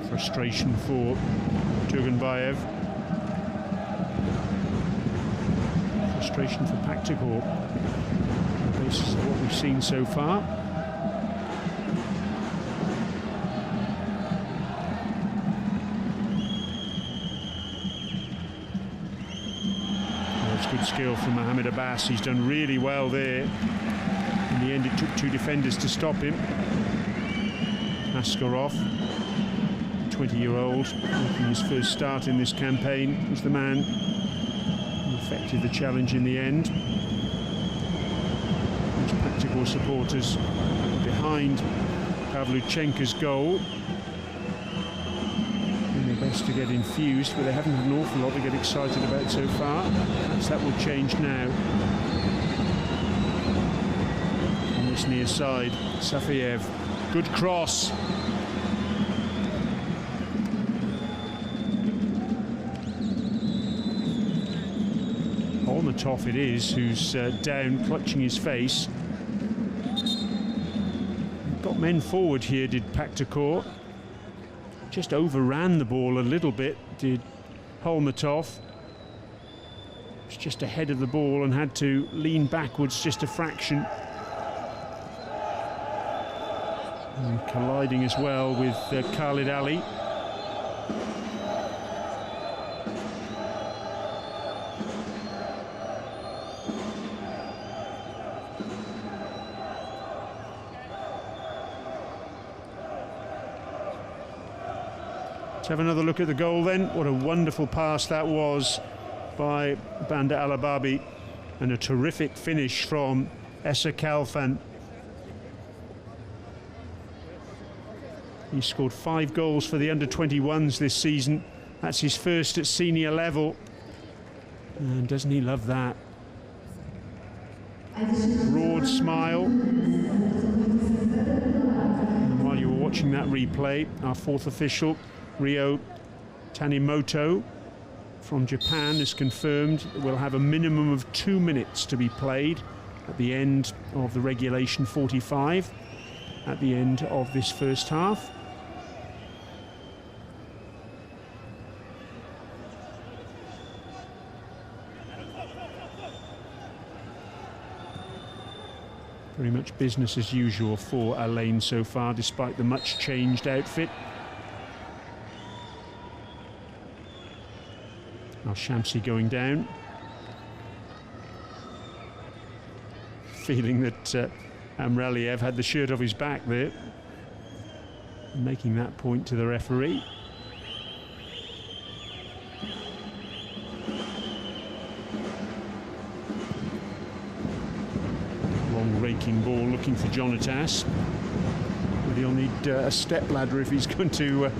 Frustration for Kuganbayev. Frustration for Pakhtakor on the basis of what we've seen so far. That's good skill from Mohamed Abbas. He's done really well there. In the end, it took 2 defenders to stop him. Askarov, 20-year-old, making his first start in this campaign, was the man who effected the challenge in the end. Those Pakhtakor supporters behind Pavlyuchenko's goal, doing their best to get infused, but they haven't had an awful lot to get excited about so far. Perhaps that will change now. On this near side, Safiev, good cross. Olmatov it is who's down, clutching his face. Got men forward here, did Pakhtakor. Just overran the ball a little bit, did Olmatov. Was just ahead of the ball and had to lean backwards just a fraction. And colliding as well with Khalid Ali. Let's have another look at the goal then. What a wonderful pass that was by Banda Alababi, and a terrific finish from Essa Kalfan. He scored 5 goals for the under-21s this season. That's his first at senior level. And doesn't he love that? Broad smile. watching that replay. Our fourth official, Ryo Tanimoto from Japan, has confirmed that we'll have a minimum of 2 minutes to be played at the end of the regulation 45, at the end of this first half. Very much business as usual for Al Ain so far, despite the much changed outfit. Now Shamsi going down. Feeling that Amraliev had the shirt off his back there, making that point to the referee. Long raking ball looking for Jonatas, but he'll need a step ladder if he's going to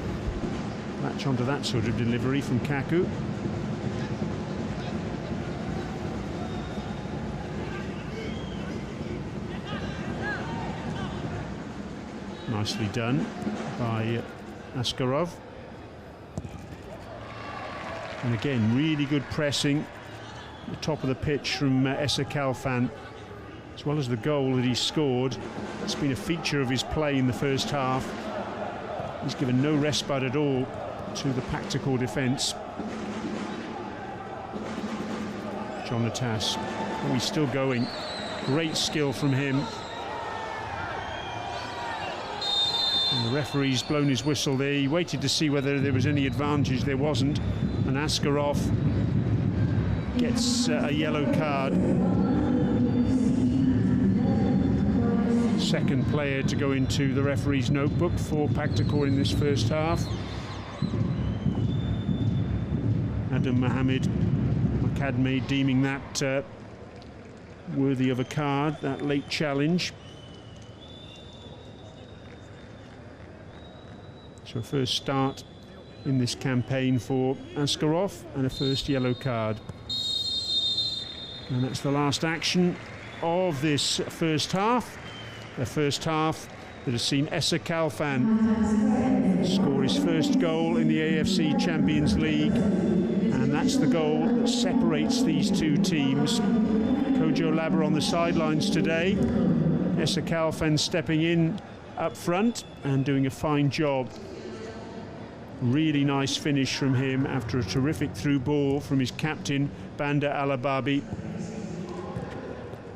latch onto that sort of delivery from Kaku. Nicely done by Askarov. And again, really good pressing at the top of the pitch from Esa Kalfan, as well as the goal that he scored. It's been a feature of his play in the first half. He's given no respite at all to the Pakhtakor defence. Jonatas, oh, he's still going. Great skill from him. And the referee's blown his whistle there. He waited to see whether there was any advantage. There wasn't. And Askarov gets a yellow card. Second player to go into the referee's notebook for Pakhtakor in this first half. Adam Mohamed Makadme deeming that worthy of a card, that late challenge. So a first start in this campaign for Askarov and a first yellow card. And that's the last action of this first half. The first half that has seen Esa Kalfan score his first goal in the AFC Champions League. And that's the goal that separates these two teams. Kojo Laba on the sidelines today. Esa Kalfan stepping in up front and doing a fine job. Really nice finish from him after a terrific through ball from his captain, Banda Alababi.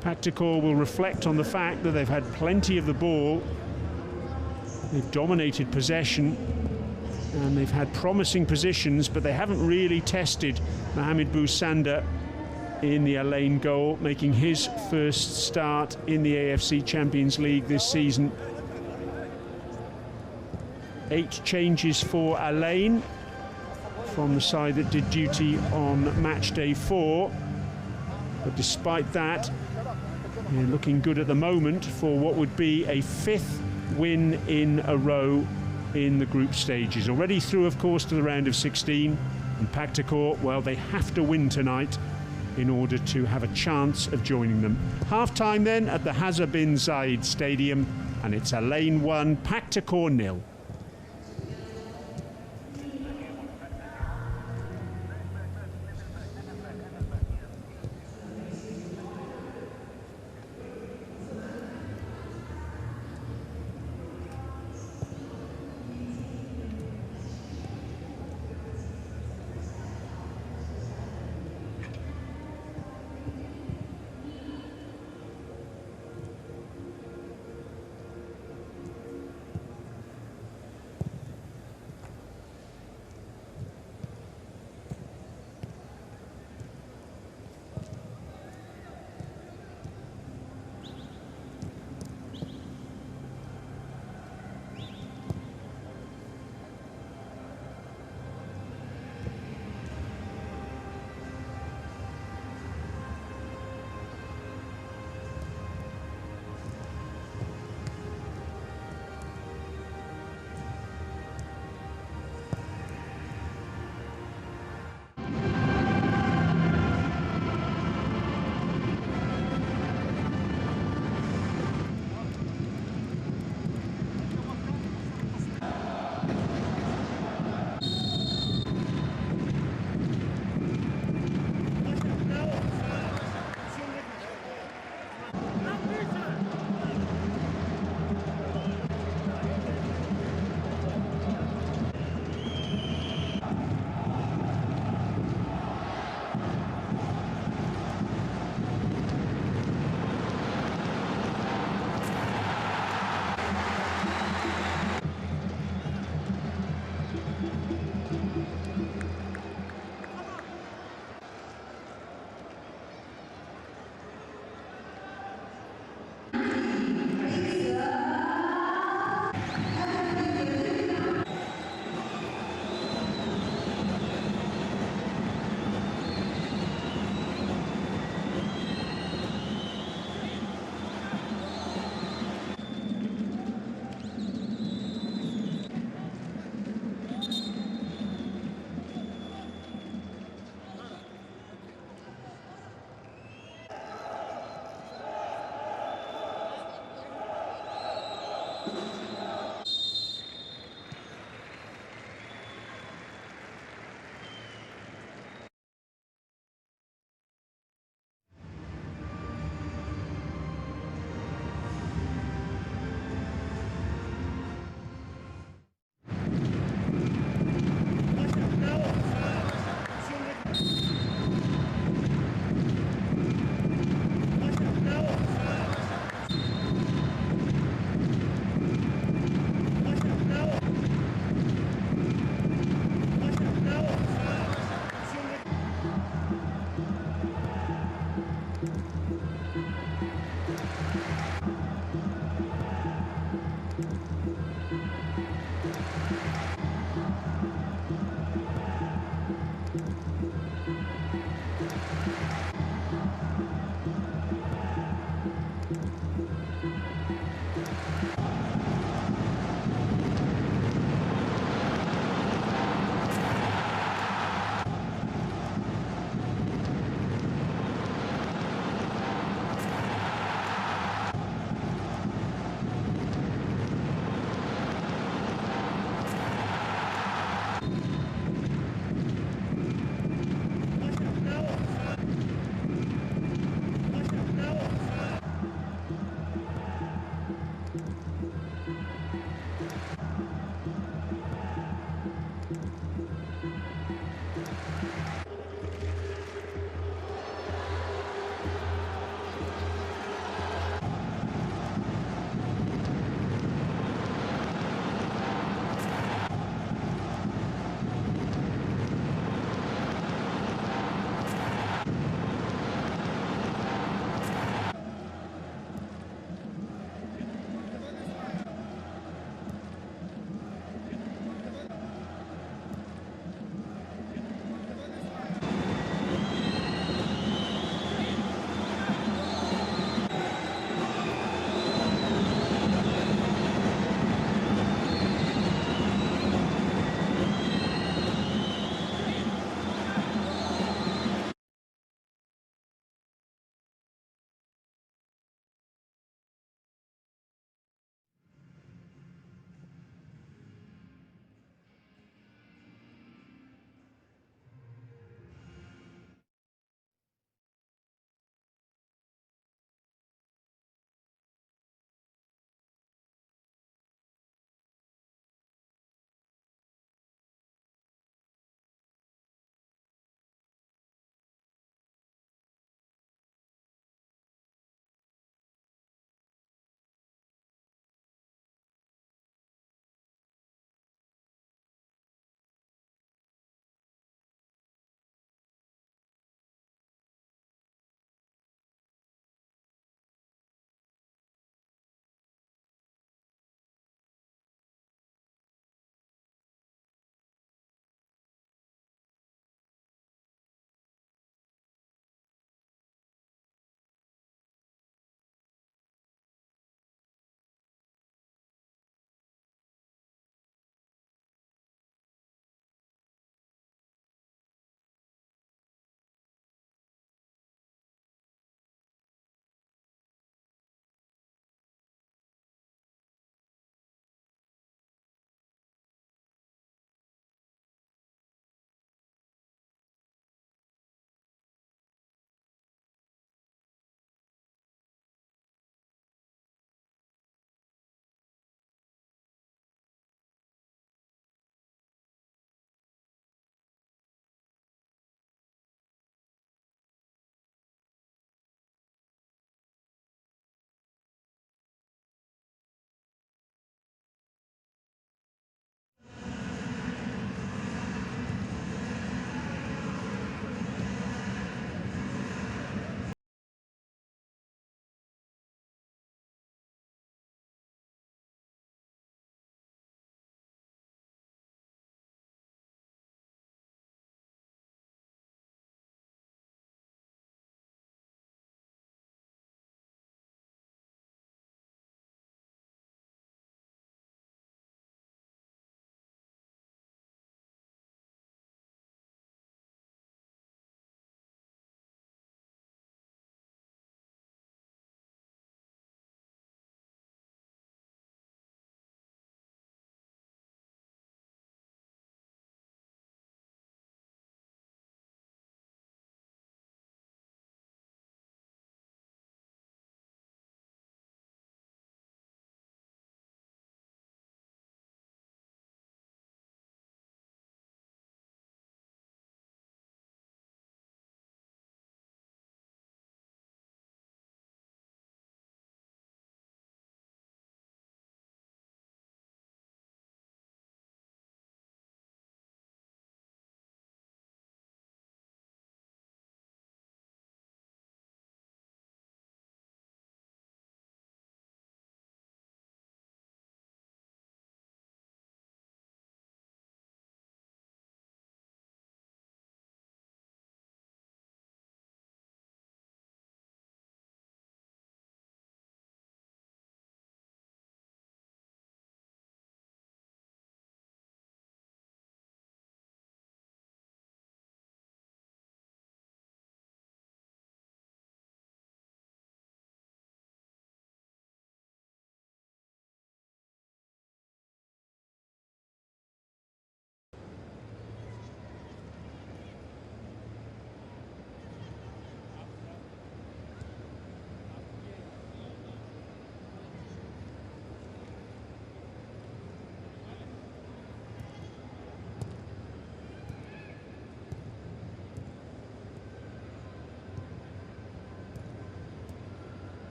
Pakhtakor will reflect on the fact that they've had plenty of the ball. They've dominated possession and they've had promising positions, but they haven't really tested Mohamed Bousanda in the Al Ain goal, making his first start in the AFC Champions League this season. 8 changes for Al Ain from the side that did duty on match day 4. But despite that, they're looking good at the moment for what would be a 5th win in a row in the group stages. Already through, of course, to the round of 16. And Pakhtakor, well, they have to win tonight in order to have a chance of joining them. Half-time then at the Hazza bin Zayed Stadium, and it's Al Ain 1, Pakhtakor 0.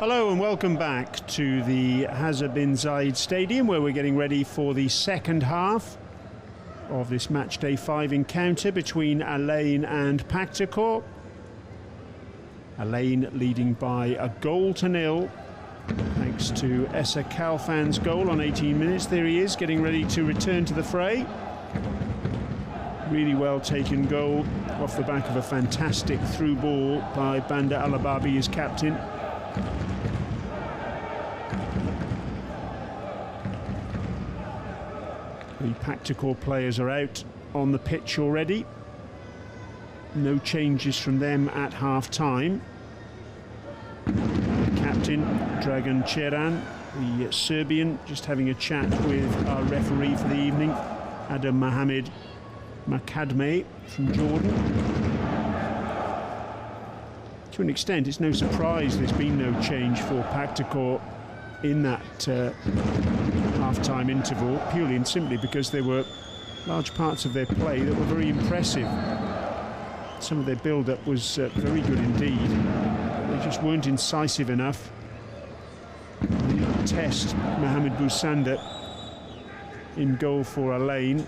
Hello and welcome back to the Hazza bin Zayed Stadium, where we're getting ready for the second half of this match day 5 encounter between Al Ain and Pakhtakor. Al Ain leading by a 0-0 thanks to Essa Kalfan's goal on 18 minutes. There he is, getting ready to return to the fray. Really well taken goal off the back of a fantastic through ball by Banda Alababi, his captain. The Pakhtakor players are out on the pitch already. No changes from them at half-time. Captain Dragan Ceran, the Serbian, just having a chat with our referee for the evening, Adam Mohamed Makadme from Jordan. To an extent, it's no surprise there's been no change for Pakhtakor in that half-time interval, purely and simply because there were large parts of their play that were very impressive. Some of their build-up was very good indeed. They just weren't incisive enough. Test Mohamed Boussanda in goal for Al Ain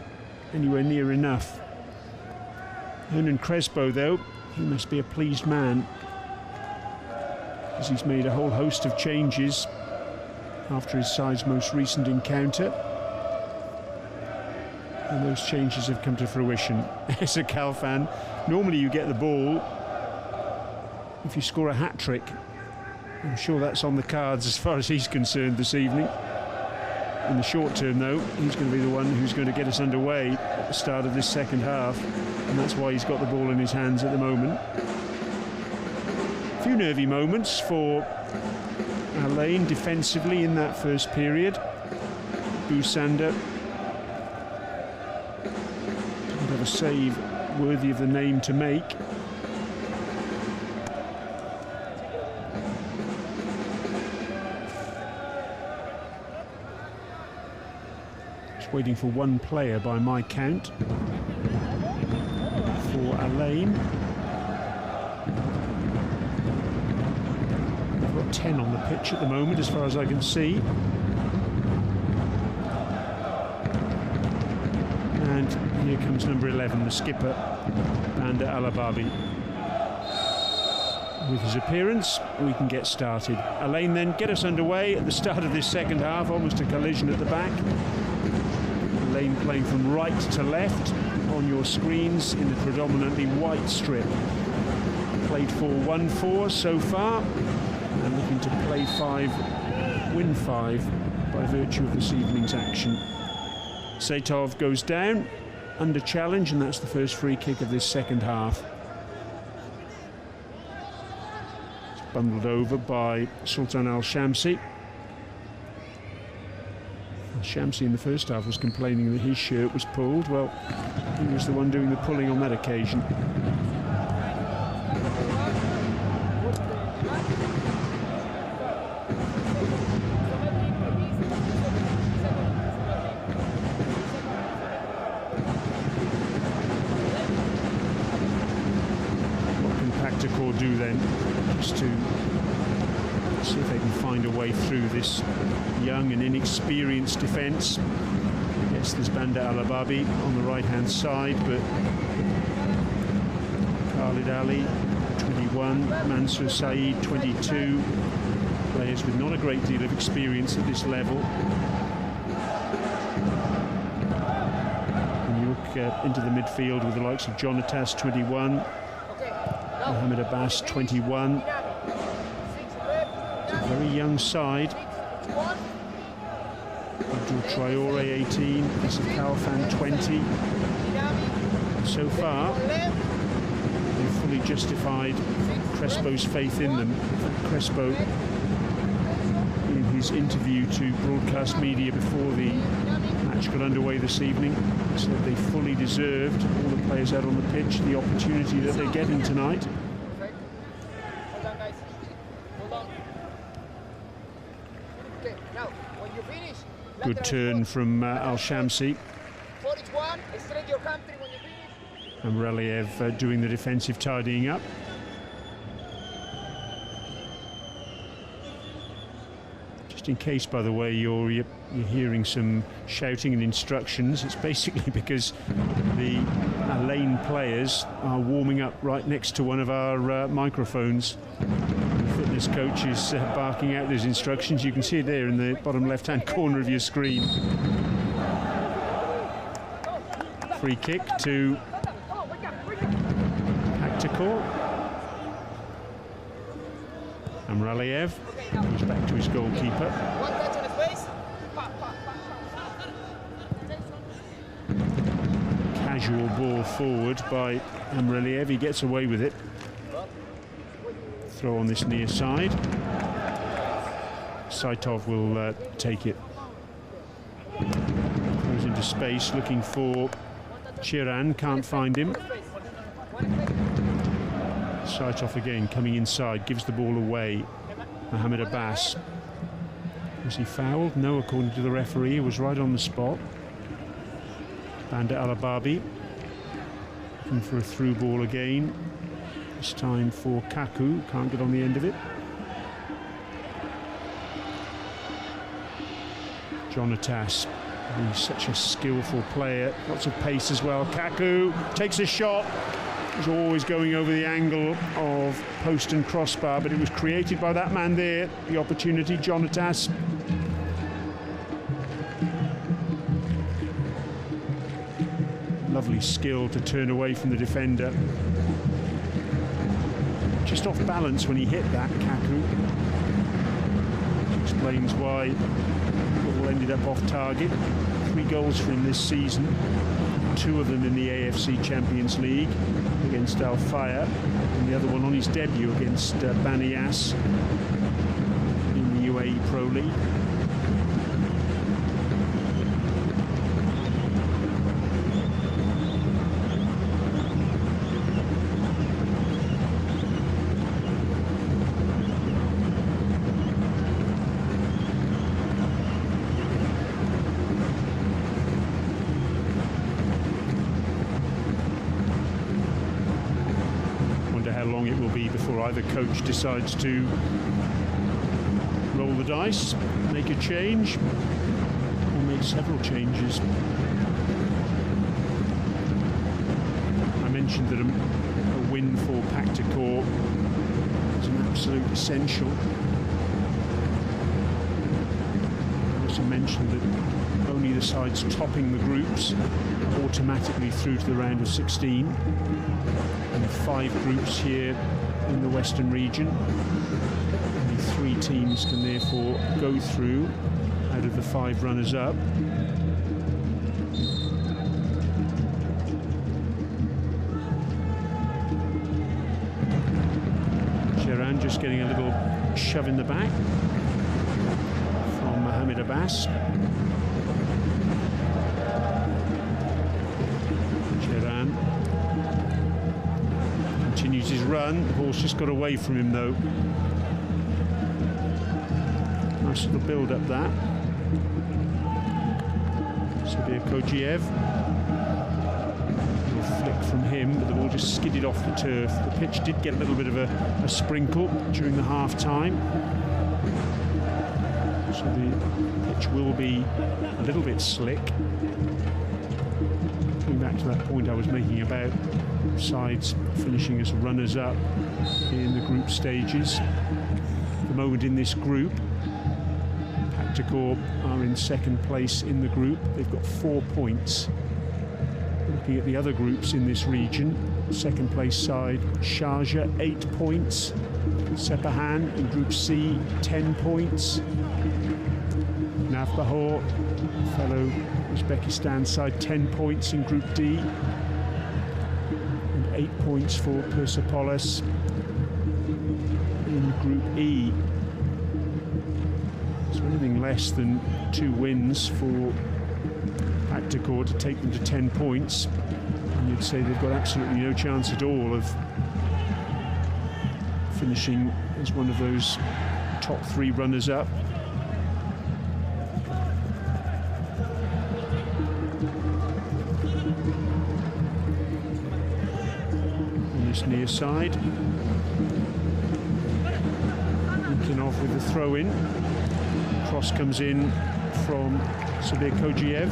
anywhere near enough. Hernan Crespo, though, he must be a pleased man, as he's made a whole host of changes after his side's most recent encounter. And those changes have come to fruition. Essa Kalfan, normally you get the ball if you score a hat-trick. I'm sure that's on the cards as far as he's concerned this evening. In the short term, though, he's going to be the one who's going to get us underway at the start of this second half, and that's why he's got the ball in his hands at the moment. A few nervy moments for Al Ain defensively in that first period. Boussanda didn't have a save worthy of the name to make. Waiting for one player by my count for Al Ain. We've got 10 on the pitch at the moment as far as I can see. And here comes number 11, the skipper, Banda Alababi. With his appearance, we can get started. Al Ain then get us underway at the start of this second half, almost a collision at the back. Lane playing from right to left on your screens in the predominantly white strip. Played 4-1-4 so far, and looking to play 5, win 5 by virtue of this evening's action. Saitov goes down under challenge, and that's the first free kick of this second half. It's bundled over by Sultan Al-Shamsi. Shamsi in the first half was complaining that his shirt was pulled. Well, he was the one doing the pulling on that occasion. What can Pakhtakor do then, just to see if they can find a way through this young and inexperienced defence? Yes, there's Banda Alababi on the right-hand side, but Khalid Ali, 21, Mansour Saeed, 22, players with not a great deal of experience at this level. And you look into the midfield with the likes of Jonatas, 21, Mohamed Abbas, 21. It's a very young side. Abdul Traore, 18, Issa Kalfan, 20. So far, they've fully justified Crespo's faith in them. Crespo, in his interview to broadcast media before the match got underway this evening, said they fully deserved, all the players out on the pitch, the opportunity that they're getting tonight. Good turn from Al-Shamsi. And Reliev doing the defensive tidying up. Just in case, by the way, you're hearing some shouting and instructions, it's basically because the lane players are warming up right next to one of our microphones. The fitness coach is barking out those instructions. You can see it there in the bottom left-hand corner of your screen. Free kick to Pakhtakor. Amraliev goes back to his goalkeeper. Casual ball forward by Amraliev. He gets away with it. Throw on this near side. Saitov will take it. Goes into space looking for Chiran. Can't find him. Saitov again coming inside, gives the ball away. Mohamed Abbas. Was he fouled? No, according to the referee. He was right on the spot. Bandit Alababi looking for a through ball again. This time for Kaku. Can't get on the end of it. Jonatas. He's such a skillful player. Lots of pace as well. Kaku takes a shot. Was always going over the angle of post and crossbar, but it was created by that man there, the opportunity, Jonatas. Lovely skill to turn away from the defender. Just off balance when he hit that, Kaku. Which explains why the ball ended up off target. 3 goals for him this season. 2 of them in the AFC Champions League against Al Fayed, and the other one on his debut against Banias in the UAE Pro League. How long it will be before either coach decides to roll the dice, make a change, or make several changes. I mentioned that a win for Pakhtakor is an absolute essential. I also mentioned that only the sides topping the groups are automatically through to the round of 16. And 5 groups here in the Western region. Only 3 teams can therefore go through out of the 5 runners-up. Chiran just getting a little shove in the back from Mohamed Abbas. Chiran continues his run. The ball's just got away from him though. Nice little build up that. Sabir Kojiev. Little flick from him, but the ball just skidded off the turf. The pitch did get a little bit of a sprinkle during the half time. So the pitch will be a little bit slick. Coming back to that point I was making about sides finishing as runners-up in the group stages. At the moment in this group, Pakhtakor are in second place in the group. They've got 4 points. Looking at the other groups in this region, second place side Sharjah 8 points, Sepahan in Group C 10 points, Navbahor, fellow Uzbekistan side 10 points in Group D. 8 points for Persepolis in Group E. So anything less than 2 wins for Pakhtakor to take them to 10 points, and you'd say they've got absolutely no chance at all of finishing as one of those top 3 runners-up. Near side. Linking off with the throw in. Cross comes in from Sabir Kojiev.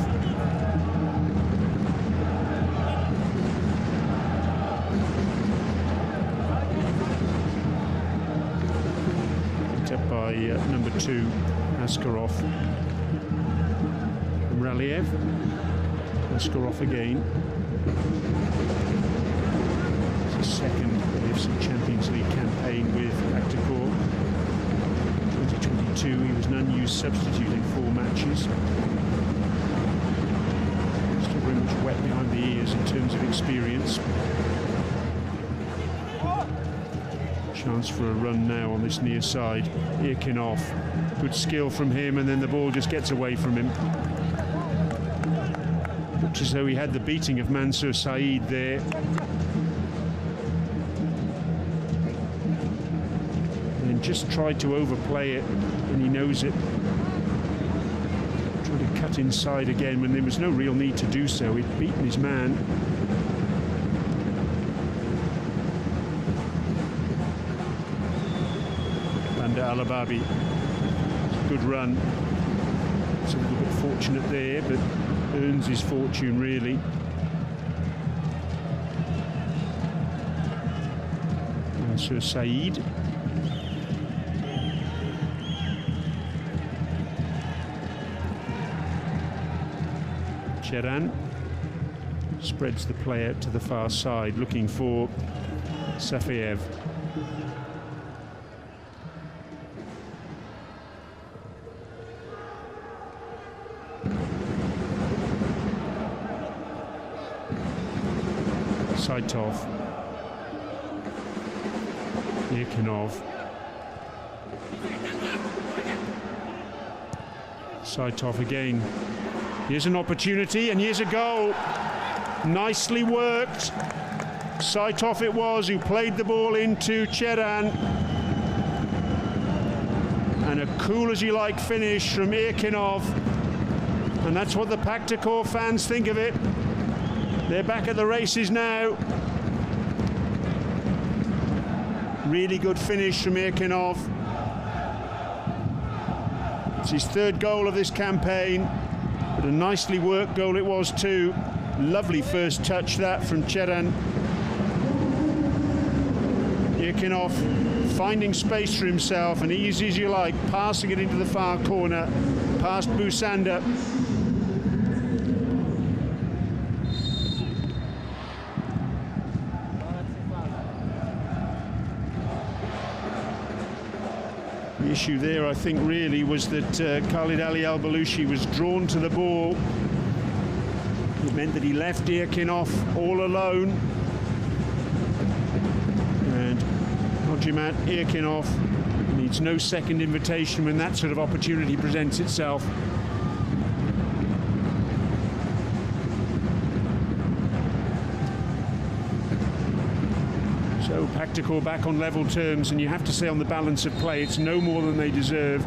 Picked up by number 2, Askarov. From Raliev. Askarov again. It's his second AFC Champions League campaign with Pakhtakor. 2022, he was an unused substitute in 4 matches. Still very much wet behind the ears in terms of experience. Chance for a run now on this near side. Irkinov, good skill from him, and then the ball just gets away from him. Looks as though he had the beating of Mansour Saeed there. And just tried to overplay it, and he knows it. Tried to cut inside again when there was no real need to do so. He'd beaten his man. Banda Alababi, good run. It's a little bit fortunate there, but earns his fortune really. Mansour Saeed. Cheran spreads the play out to the far side, looking for Safiev. Saitov, Irkinov, Saitov again. Here's an opportunity and here's a goal. Nicely worked. Saitov it was who played the ball into Cheran. And a cool as you like finish from Irkinov. And that's what the Pakhtakor fans think of it. They're back at the races now. Really good finish from Irkinov. It's his 3rd goal of this campaign, but a nicely worked goal it was too. Lovely first touch that from Cheran. Irkinov finding space for himself, and easy as you like, passing it into the far corner, past Busanda. The issue there, I think, really was that Khalid Ali Al-Balushi was drawn to the ball. It meant that he left Irkinov all alone. And Hojimat Irkinov needs no second invitation when that sort of opportunity presents itself. So Pakhtakor back on level terms, and you have to say on the balance of play, it's no more than they deserve.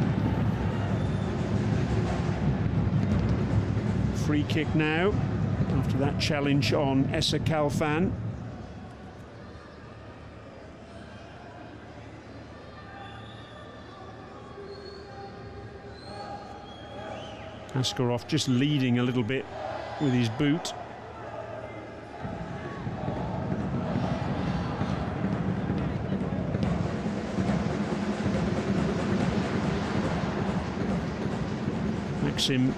Free kick now, after that challenge on Esa Kalfan. Askarov just leading a little bit with his boot. Maxim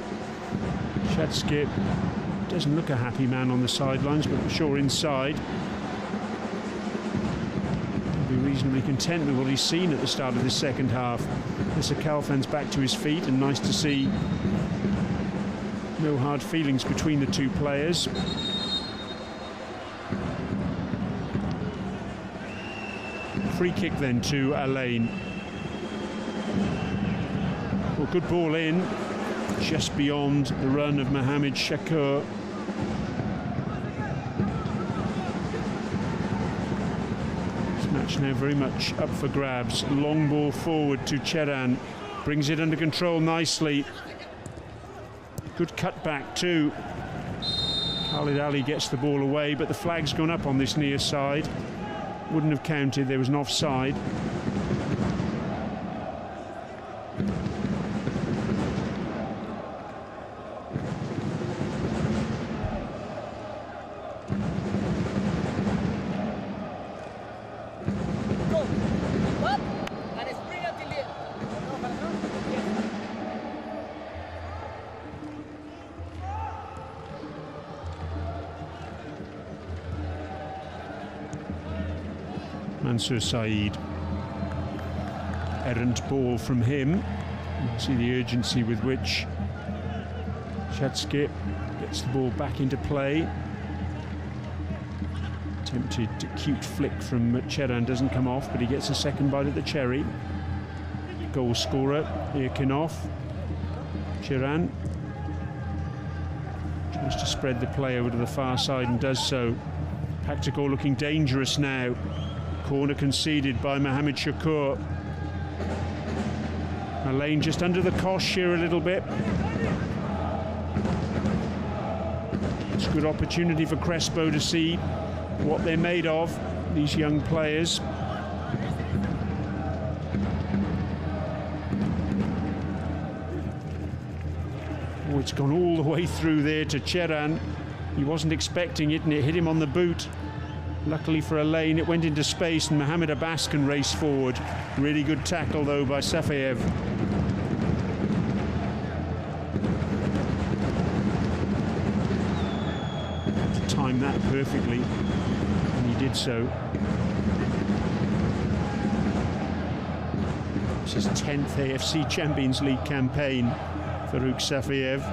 Shatskip doesn't look a happy man on the sidelines, but I'm sure inside he'll be reasonably content with what he's seen at the start of this second half. Esa Kalfan's back to his feet, and nice to see no hard feelings between the two players. Free kick then to Alain. Well, good ball in, just beyond the run of Mohamed Shakur. This match now very much up for grabs. Long ball forward to Cheran, brings it under control nicely. Good cut back too. Khalid Ali gets the ball away, but the flag's gone up on this near side. Wouldn't have counted, there was an offside. Mansour Saeed. Errant ball from him. You can see the urgency with which Shatskip gets the ball back into play. Attempted cute flick from Cheran, doesn't come off, but he gets a second bite at the cherry. Goal scorer, Irkinov. Cheran tries to spread the play over to the far side and does so. Pakhtakor looking dangerous now. Corner conceded by Mohamed Shakur. Alain just under the cosh here a little bit. It's a good opportunity for Crespo to see what they're made of, these young players. Oh, it's gone all the way through there to Cheran. He wasn't expecting it and it hit him on the boot. Luckily for Alain, it went into space and Mohamed Abbas can race forward. Really good tackle though by Safayev. To time that perfectly, and he did so. It's his 10th AFC Champions League campaign, Farouk Safayev.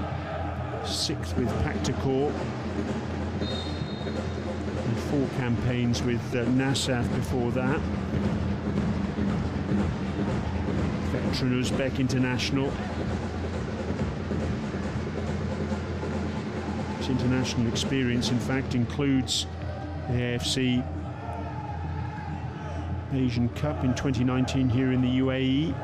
6th with Pakhtakor. 4 campaigns with Nasaf before that. Veteran Uzbek international. His international experience, in fact, includes the AFC Asian Cup in 2019 here in the UAE.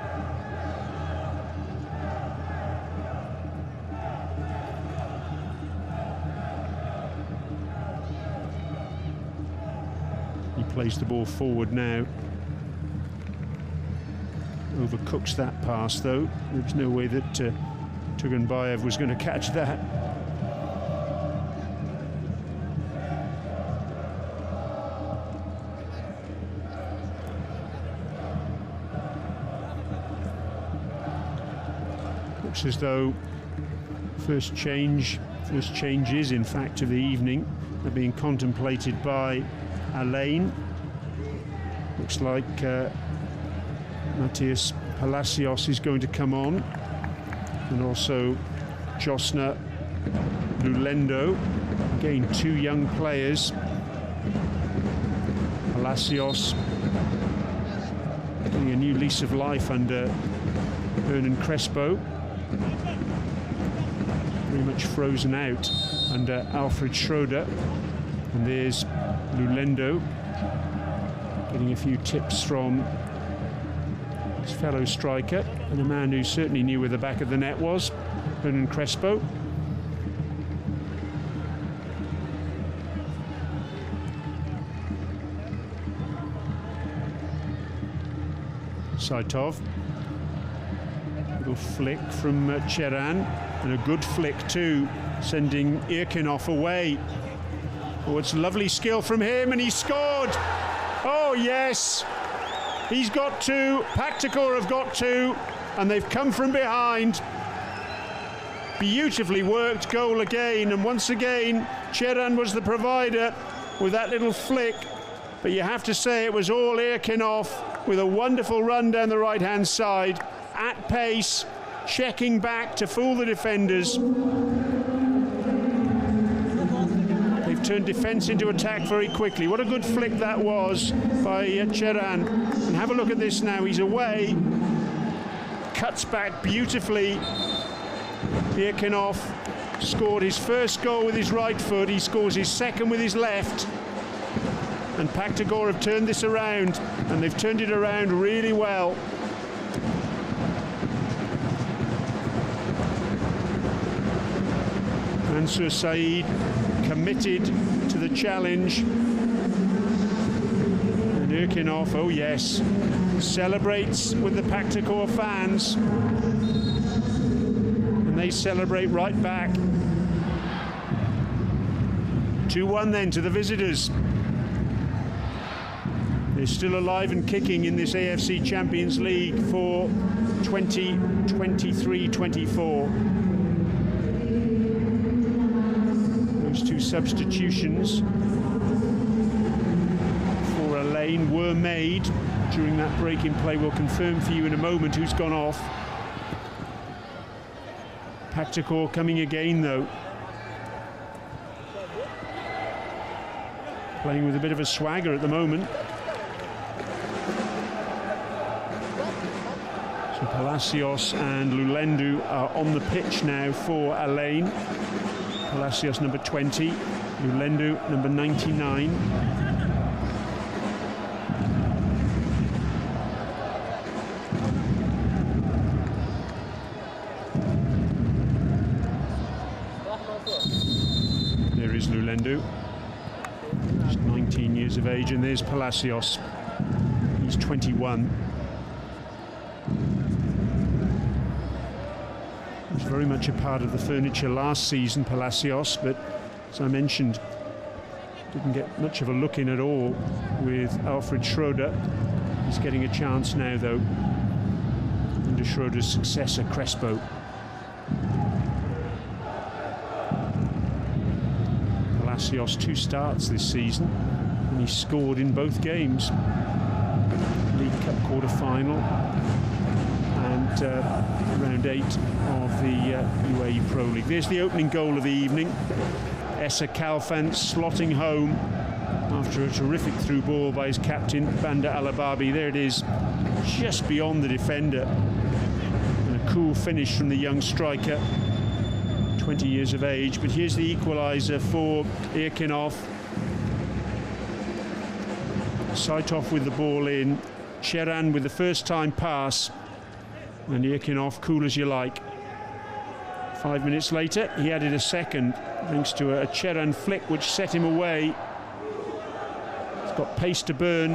Plays the ball forward now. Overcooks that pass though. There was no way that Tuganbayev was going to catch that. Looks as though first changes in fact of the evening are being contemplated by Alain. Looks like Matthias Palacios is going to come on, and also Josna Lulendo. Again, 2 young players. Palacios getting a new lease of life under Hernan Crespo. Very much frozen out under Alfred Schroeder. And there's Lulendo getting a few tips from his fellow striker and a man who certainly knew where the back of the net was, Hernan Crespo. Saitov, little flick from Cheran, and a good flick too, sending Irkinov away. Oh, it's lovely skill from him, and he scored! Oh, yes! He's got 2, Pakhtakor have got 2, and they've come from behind. Beautifully worked goal again, and once again, Cheran was the provider with that little flick. But you have to say it was all Irkinov with a wonderful run down the right-hand side, at pace, checking back to fool the defenders. Turned defence into attack very quickly. What a good flick that was by Cheran. And have a look at this now. He's away, cuts back beautifully. Irkinov scored his first goal with his right foot. He scores his second with his left. And Pakhtakor have turned this around, and they've turned it around really well. Mansour Saeed committed to the challenge, and Irkinov, oh yes, celebrates with the Pakhtakor fans, and they celebrate right back. 2-1 then to the visitors. They're still alive and kicking in this AFC Champions League for 2023-24. 2 substitutions for Alain substitution were made during that break in play. We'll confirm for you in a moment who's gone off. Pakhtakor coming again though. Playing with a bit of a swagger at the moment. So Palacios and Lulendu are on the pitch now for Alain. Palacios number 20, Lulendu number 99. There is Lulendu, just 19 years of age, and there's Palacios, he's 21. He was very much a part of the furniture last season, Palacios, but as I mentioned, didn't get much of a look in at all with Alfred Schroeder. He's getting a chance now though, under Schroeder's successor Crespo. Palacios 2 starts this season and he scored in both games. League Cup quarter-final and round 8 of the UAE Pro League. There's the opening goal of the evening. Essa Kalfan slotting home after a terrific through ball by his captain Bandar Alababi. There it is, just beyond the defender, and a cool finish from the young striker, 20 years of age. But here's the equaliser for Irkinov. Saitov with the ball in, Sheran with the first time pass, and Irkinov cool as you like. 5 minutes later he added a second thanks to a Sheran flick which set him away. He's got pace to burn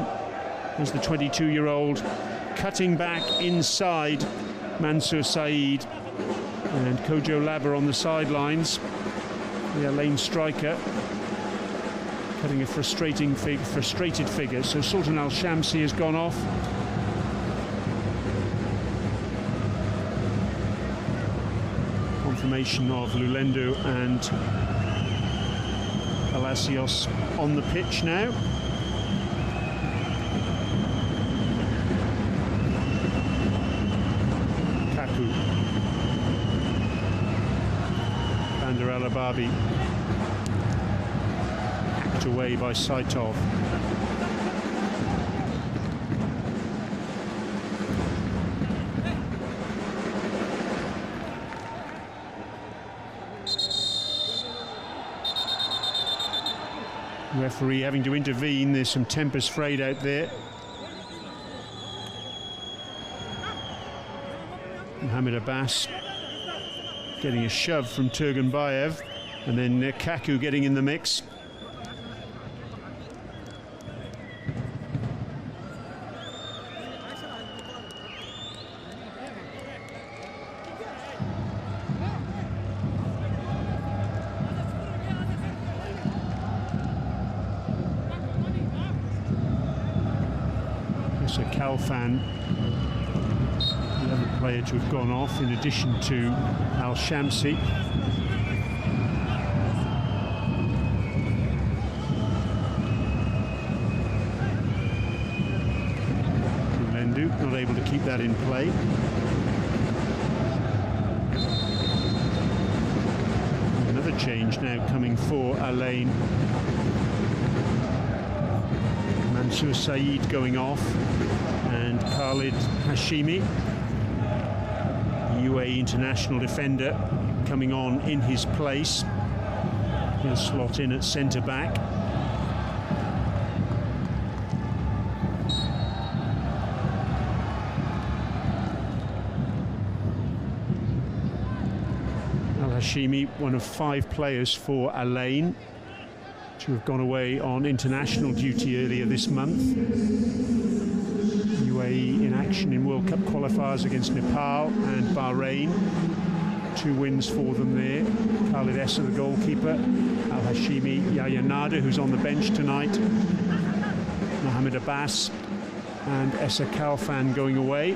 as the 22-year-old, cutting back inside Mansour Saeed, and Kojo Laba on the sidelines, the lane striker, cutting a frustrated figure. So Sultan Al Shamsi has gone off. Confirmation of Lulendu and Palacios on the pitch now. Kaku, Bandar Alababi, hacked away by Saitov. Referee having to intervene. There's some tempers frayed out there. Mohamed Abbas getting a shove from Turganbayev, and then Kaku getting in the mix. So Kalfan, the other player to have gone off, in addition to Al Shamsi. Lulendu not able to keep that in play. Another change now coming for Alain. Mansour Saeed going off, and Khalid Hashimi, UAE international defender, coming on in his place. He'll slot in at centre back. Al Hashimi, one of 5 players for Alain to have gone away on international duty earlier this month. UAE in action in World Cup qualifiers against Nepal and Bahrain. 2 wins for them there. Khalid Essa, the goalkeeper. Al Hashimi, Yahya Nada, who's on the bench tonight. Mohamed Abbas and Essa Kalfan going away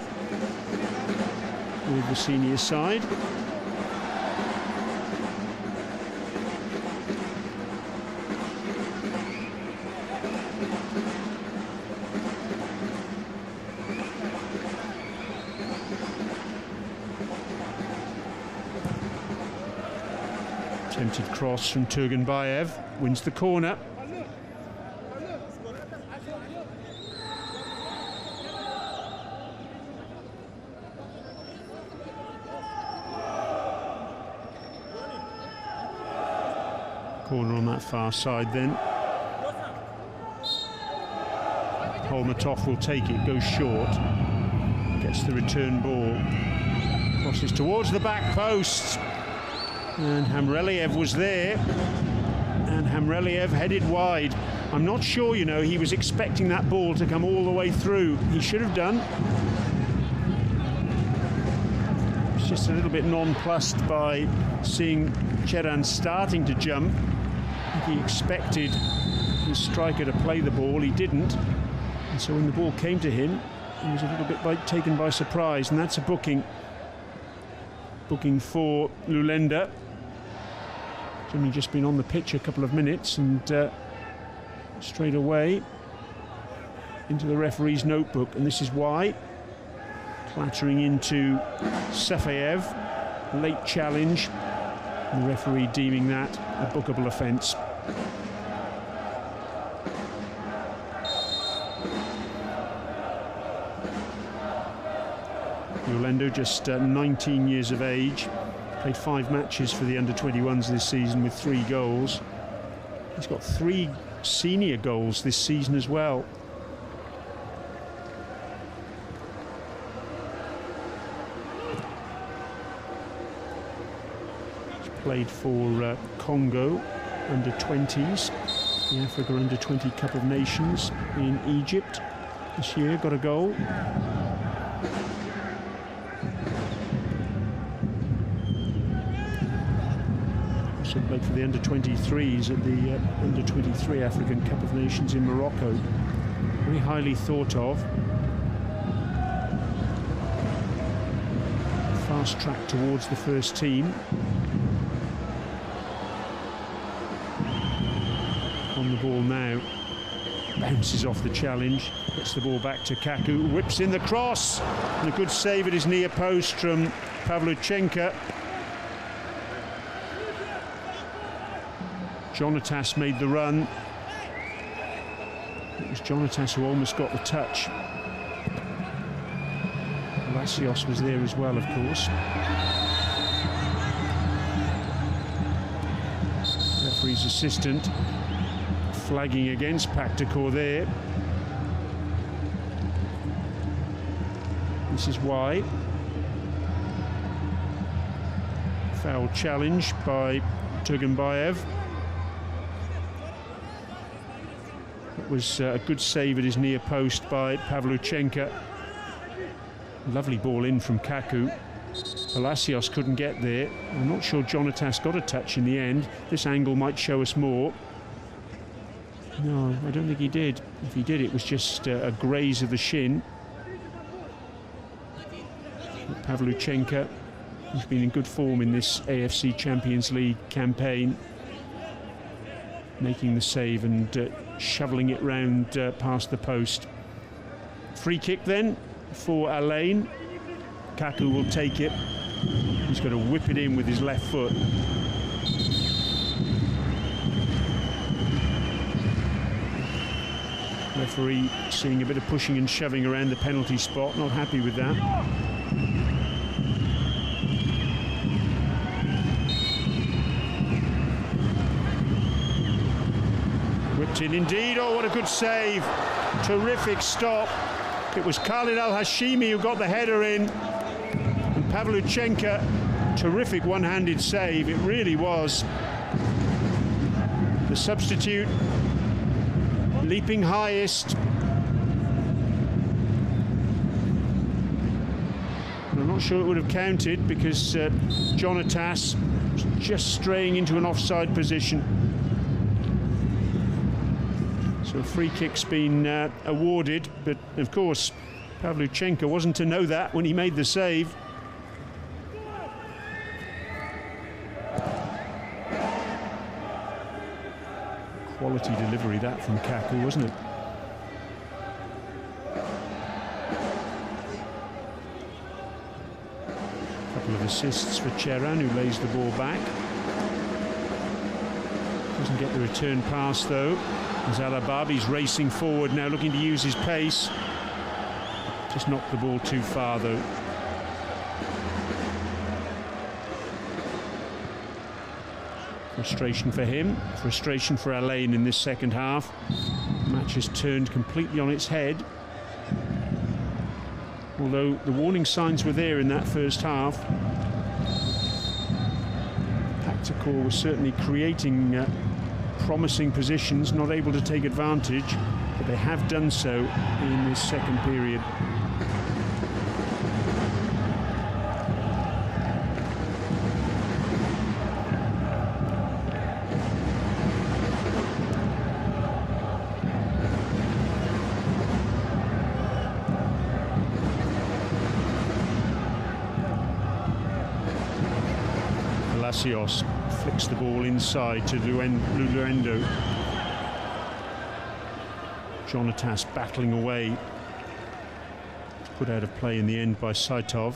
with the senior side. Attempted cross from Turgenbayev, wins the corner. Corner on that far side then. Holmatov will take it, goes short, gets the return ball, crosses towards the back post, and Hamreliev was there, and Hamreliev headed wide. I'm not sure, you know, he was expecting that ball to come all the way through. He should have done. He's just a little bit nonplussed by seeing Cheran starting to jump. He expected his striker to play the ball, he didn't. And so when the ball came to him, he was a little bit taken by surprise, and that's a booking. Booking for Lulenda. He's only just been on the pitch a couple of minutes, and straight away into the referee's notebook, and this is why. Clattering into Safayev, late challenge, and the referee deeming that a bookable offence. Lulenda, just 19 years of age, played 5 matches for the under-21s this season with 3 goals. He's got 3 senior goals this season as well. He's played for Congo under-20s, the Africa Under-20 Cup of Nations in Egypt this year, got a goal. Also played for the under-23s at the under-23 African Cup of Nations in Morocco. Very highly thought of. Fast track towards the first team. On the ball now. Bounces off the challenge. Gets the ball back to Kaku. Whips in the cross. And a good save at his near post from Pavlyuchenko. Jonatas made the run. It was Jonatas who almost got the touch. Palacios was there as well, of course. Referee's assistant flagging against Pakhtakor there. This is why. Foul challenge by Turgenbayev. It was a good save at his near post by Pavlyuchenko. Lovely ball in from Kaku. Palacios couldn't get there. I'm not sure Jonatas got a touch in the end. This angle might show us more. No, I don't think he did. If he did, it was just a graze of the shin. Pavlyuchenko, who's been in good form in this AFC Champions League campaign, making the save and shoveling it round past the post. Free kick then for Alain. Kaku will take it. He's going to whip it in with his left foot. Referee seeing a bit of pushing and shoving around the penalty spot, not happy with that. Whipped in indeed. Oh, what a good save. Terrific stop. It was Khalid Al-Hashimi who got the header in. And Pavlyuchenko, terrific one-handed save. It really was. The substitute leaping highest. I'm not sure it would have counted because Jonatas was just straying into an offside position. So a free kick's been awarded, but of course Pavlyuchenko wasn't to know that when he made the save. Quality delivery that from Kaku, wasn't it? A couple of assists for Cheran, who lays the ball back. Doesn't get the return pass though. As Alababi's racing forward now, looking to use his pace. Just knocked the ball too far though. Frustration for him, frustration for Alain in this second half. The match has turned completely on its head. Although the warning signs were there in that first half. Pakhtakor was certainly creating promising positions, not able to take advantage, but they have done so in this second period. Palacios flicks the ball inside to Luendo. Jonatas battling away. Put out of play in the end by Saitov.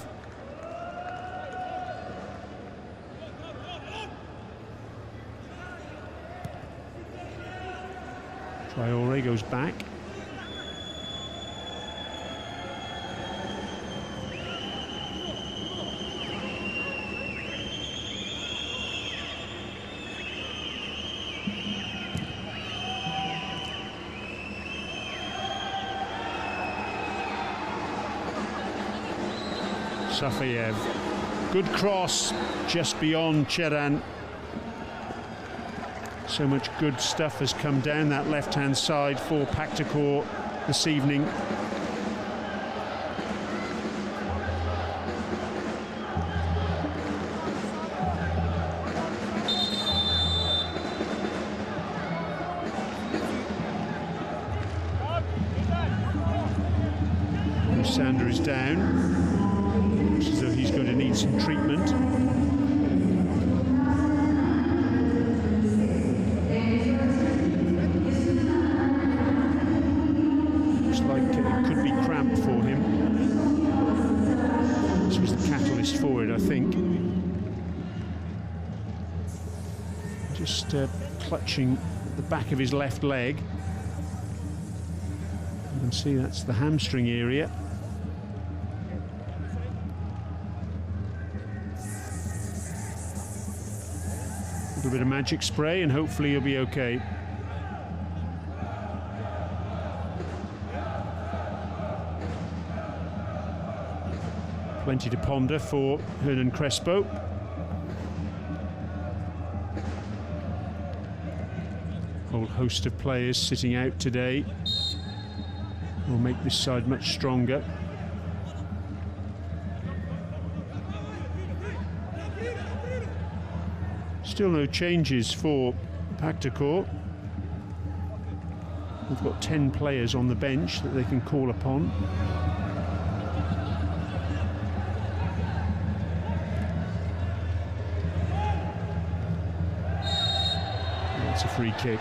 Traore goes back. Safayev, good cross just beyond Cheran. So much good stuff has come down that left-hand side for Pakhtakor this evening. Sander is down. Looks as though he's going to need some treatment. Looks like it could be cramp for him. This was the catalyst for it, I think. Just clutching the back of his left leg. You can see that's the hamstring area. A little bit of magic spray and hopefully he'll be okay. Plenty to ponder for Hernan Crespo. Whole host of players sitting out today will make this side much stronger. Still no changes for Pakhtakor. We've got 10 players on the bench that they can call upon. That's a free kick.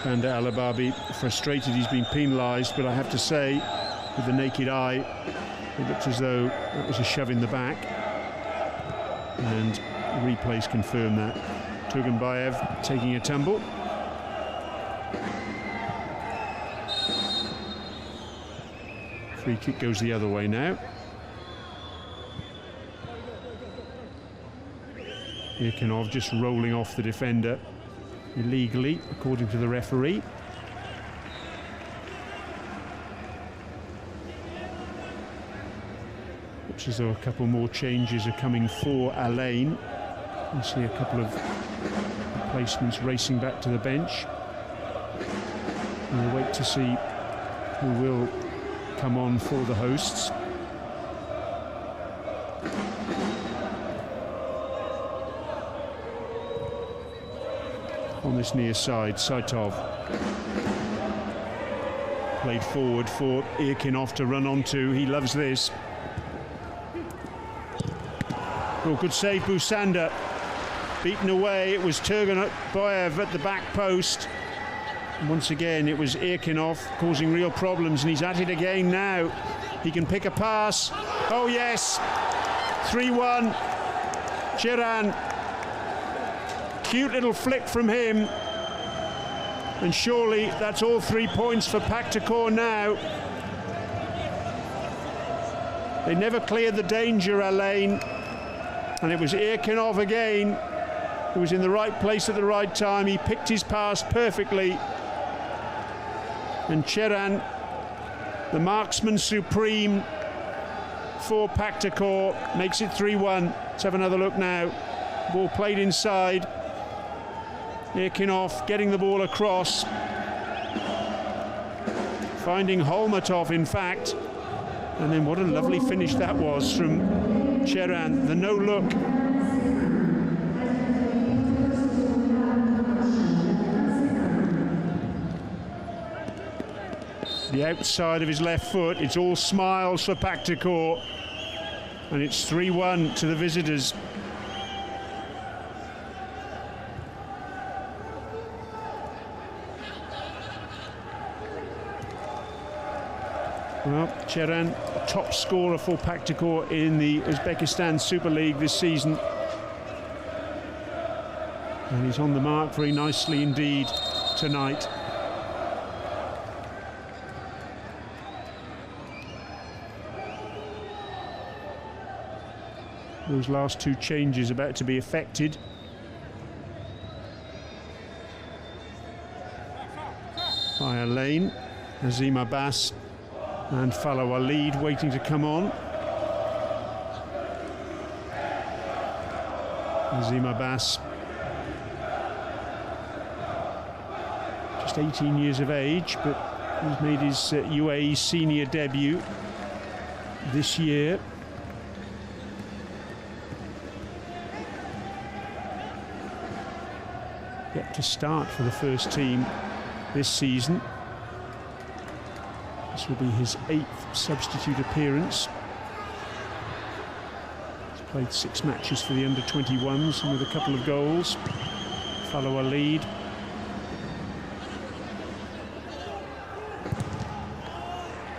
And Alababi frustrated, he's been penalised, but I have to say, with the naked eye, it looks as though that was a shove in the back. And the replays confirm that. Turgenbayev taking a tumble. Free kick goes the other way now. Irkinov just rolling off the defender illegally, according to the referee. Looks as though a couple more changes are coming for Alain. You see a couple of replacements racing back to the bench. We'll wait to see who will come on for the hosts. On this near side, Saitov played forward for Irkinov to run onto. He loves this. Oh, good save, Busander. Beaten away, it was Turgenbayev at the back post. Once again, it was Irkinov causing real problems, and he's at it again now. He can pick a pass. Oh, yes. 3-1. Cheran. Cute little flick from him. And surely that's all 3 points for Pakhtakor now. They never cleared the danger, Alain. And it was Irkinov again, who was in the right place at the right time. He picked his pass perfectly. And Cheran, the marksman supreme for Pakhtakor, makes it 3-1. Let's have another look now. Ball played inside. Irkinov getting the ball across. Finding Holmatov, in fact. And then what a lovely finish that was from Cheran. The no-look. The outside of his left foot. It's all smiles for Pakhtakor. And it's 3-1 to the visitors. Well, Cheran, top scorer for Pakhtakor in the Uzbekistan Super League this season. And he's on the mark very nicely indeed tonight. Those last two changes about to be effected. By Alain, Azim Abbas and Fala Walid waiting to come on. Azim Abbas, just 18 years of age, but he's made his UAE senior debut this year. Yet to start for the first team this season. This will be his 8th substitute appearance. He's played 6 matches for the under-21s and with a couple of goals. Follow a lead.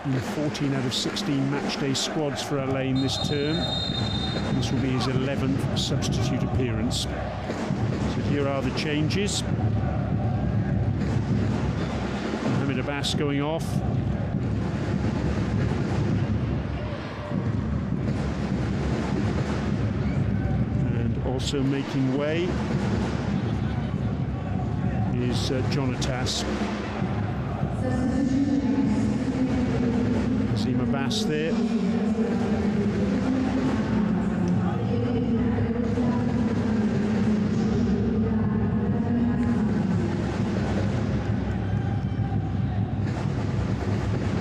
In 14 out of 16 matchday squads for Alain this term. And this will be his 11th substitute appearance. So here are the changes. Mohamed Abbas going off. Also making way is Jonatas. Azim Abbas there. In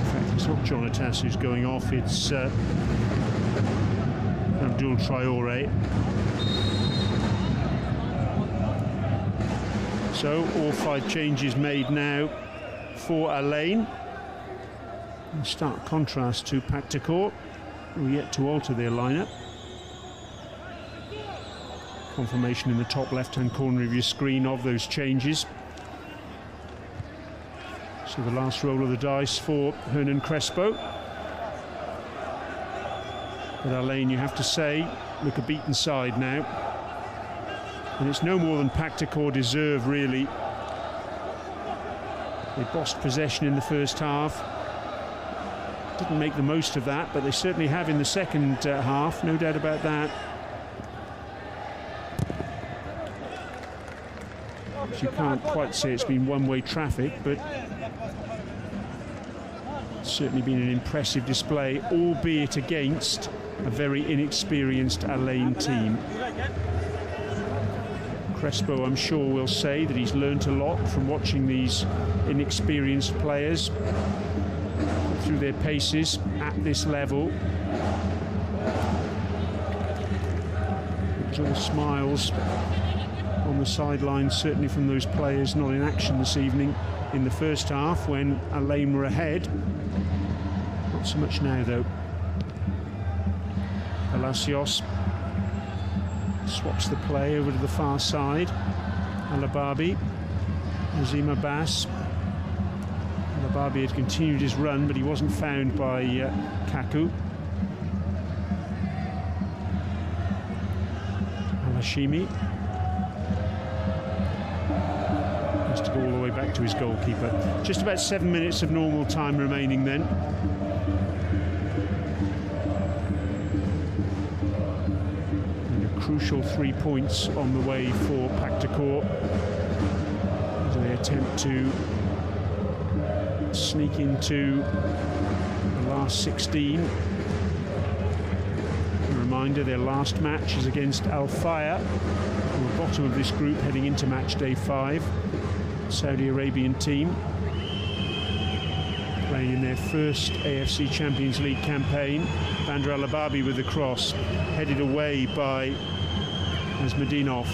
fact, it's not Jonatas who's going off, it's Abdul Traore. So all 5 changes made now for Alain. In stark contrast to Pakhtakor, who are yet to alter their lineup. Confirmation in the top left-hand corner of your screen of those changes. So the last roll of the dice for Hernan Crespo. But Alain, you have to say, look a beaten side now. And it's no more than Pakhtakor deserve, really. They bossed possession in the first half. Didn't make the most of that, but they certainly have in the second half, no doubt about that. You can't quite say it's been one-way traffic, but it's certainly been an impressive display, albeit against a very inexperienced Alain team. Crespo, I'm sure, will say that he's learnt a lot from watching these inexperienced players through their paces at this level. It's all smiles on the sidelines, certainly from those players not in action this evening in the first half when Alain were ahead. Not so much now, though. Palacios swaps the play over to the far side. Alababi, Azim Abbas. Alababi had continued his run, but he wasn't found by Kaku. Alashimi has to to go all the way back to his goalkeeper. Just about 7 minutes of normal time remaining then. And a crucial 3 points on the way for Pakhtakor as they attempt to sneak into the last 16. A reminder, their last match is against Al Fayha, who are bottom of this group heading into match day 5. Saudi Arabian team playing in their first AFC Champions League campaign. Bandar Al-Ababi with the cross, headed away by Asmedinov.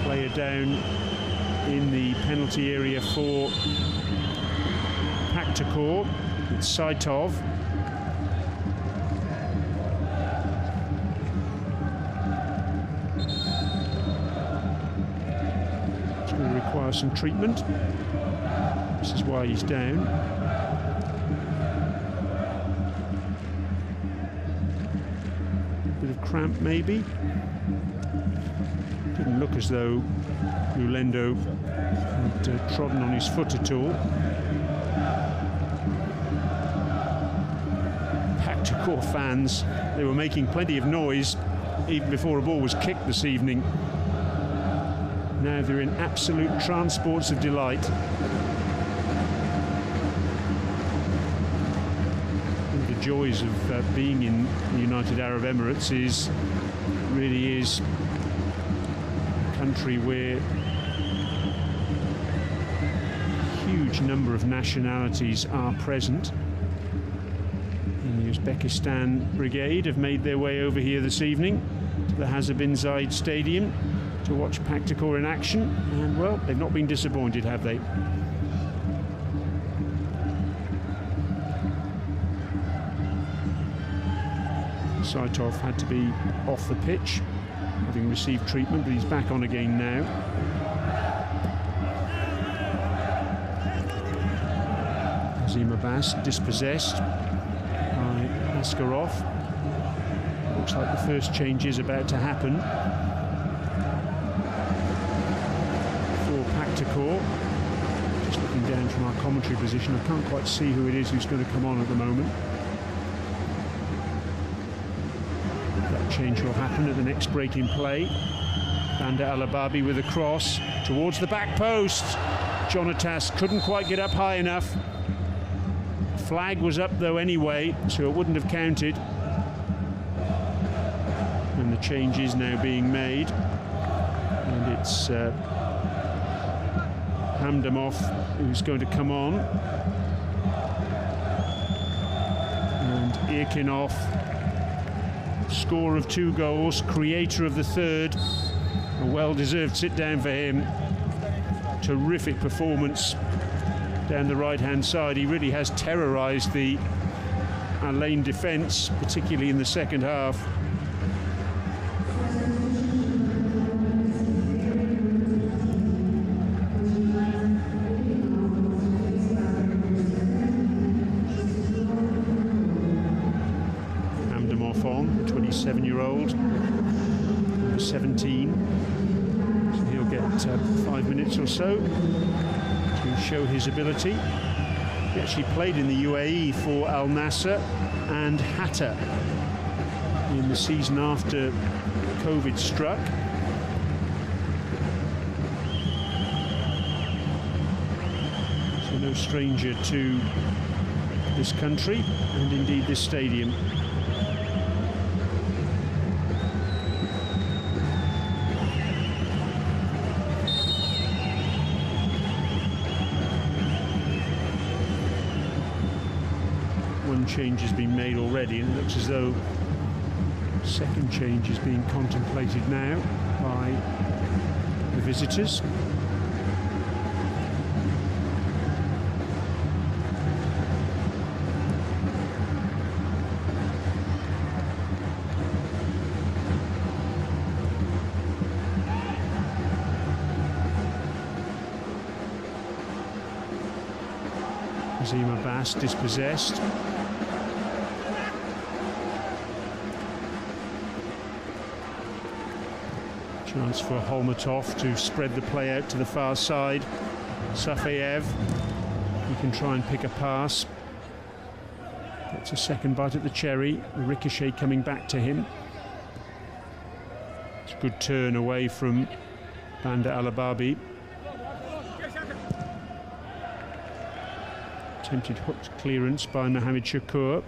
Player down in the penalty area for Pakhtakor. It's Saitov. It's going to require some treatment. This is why he's down. Bit of cramp maybe. Didn't look as though Mulendo had trodden on his foot at all. Pakhtakor fans, they were making plenty of noise even before a ball was kicked this evening. Now they're in absolute transports of delight. One of the joys of being in the United Arab Emirates really is a country where a huge number of nationalities are present. And the Uzbekistan brigade have made their way over here this evening to the Hazza bin Zayed Stadium to watch Pakhtakor in action, and well, they've not been disappointed, have they? Saitov had to be off the pitch, having received treatment, but he's back on again now. Azim Abbas dispossessed by Askarov. Looks like the first change is about to happen for Pakhtakor. Just looking down from our commentary position, I can't quite see who it is who's going to come on at the moment. That change will happen at the next break in play. Bandar Al-Ababi with a cross towards the back post. Jonatas couldn't quite get up high enough. Flag was up though anyway, so it wouldn't have counted. And the change is now being made. And it's Hamdamov who's going to come on. And Irkinov, scorer of 2 goals, creator of the third. A well-deserved sit-down for him. Terrific performance down the right-hand side. He really has terrorised the Al-Ain defence, particularly in the second half. Hamdamov on, the 27-year-old, number 17. So he'll get 5 minutes or so to show his ability. He actually played in the UAE for Al Nassr and Hatta in the season after COVID struck. So no stranger to this country and indeed this stadium. One change has been made already, and it looks as though a second change is being contemplated now by the visitors. Azim Abbas dispossessed. Chance for Holmatov to spread the play out to the far side. Safeyev, he can try and pick a pass. Gets a second bite at the cherry. The ricochet coming back to him. It's a good turn away from Bandar Alababi. Attempted hooked clearance by Mohamed Shakur.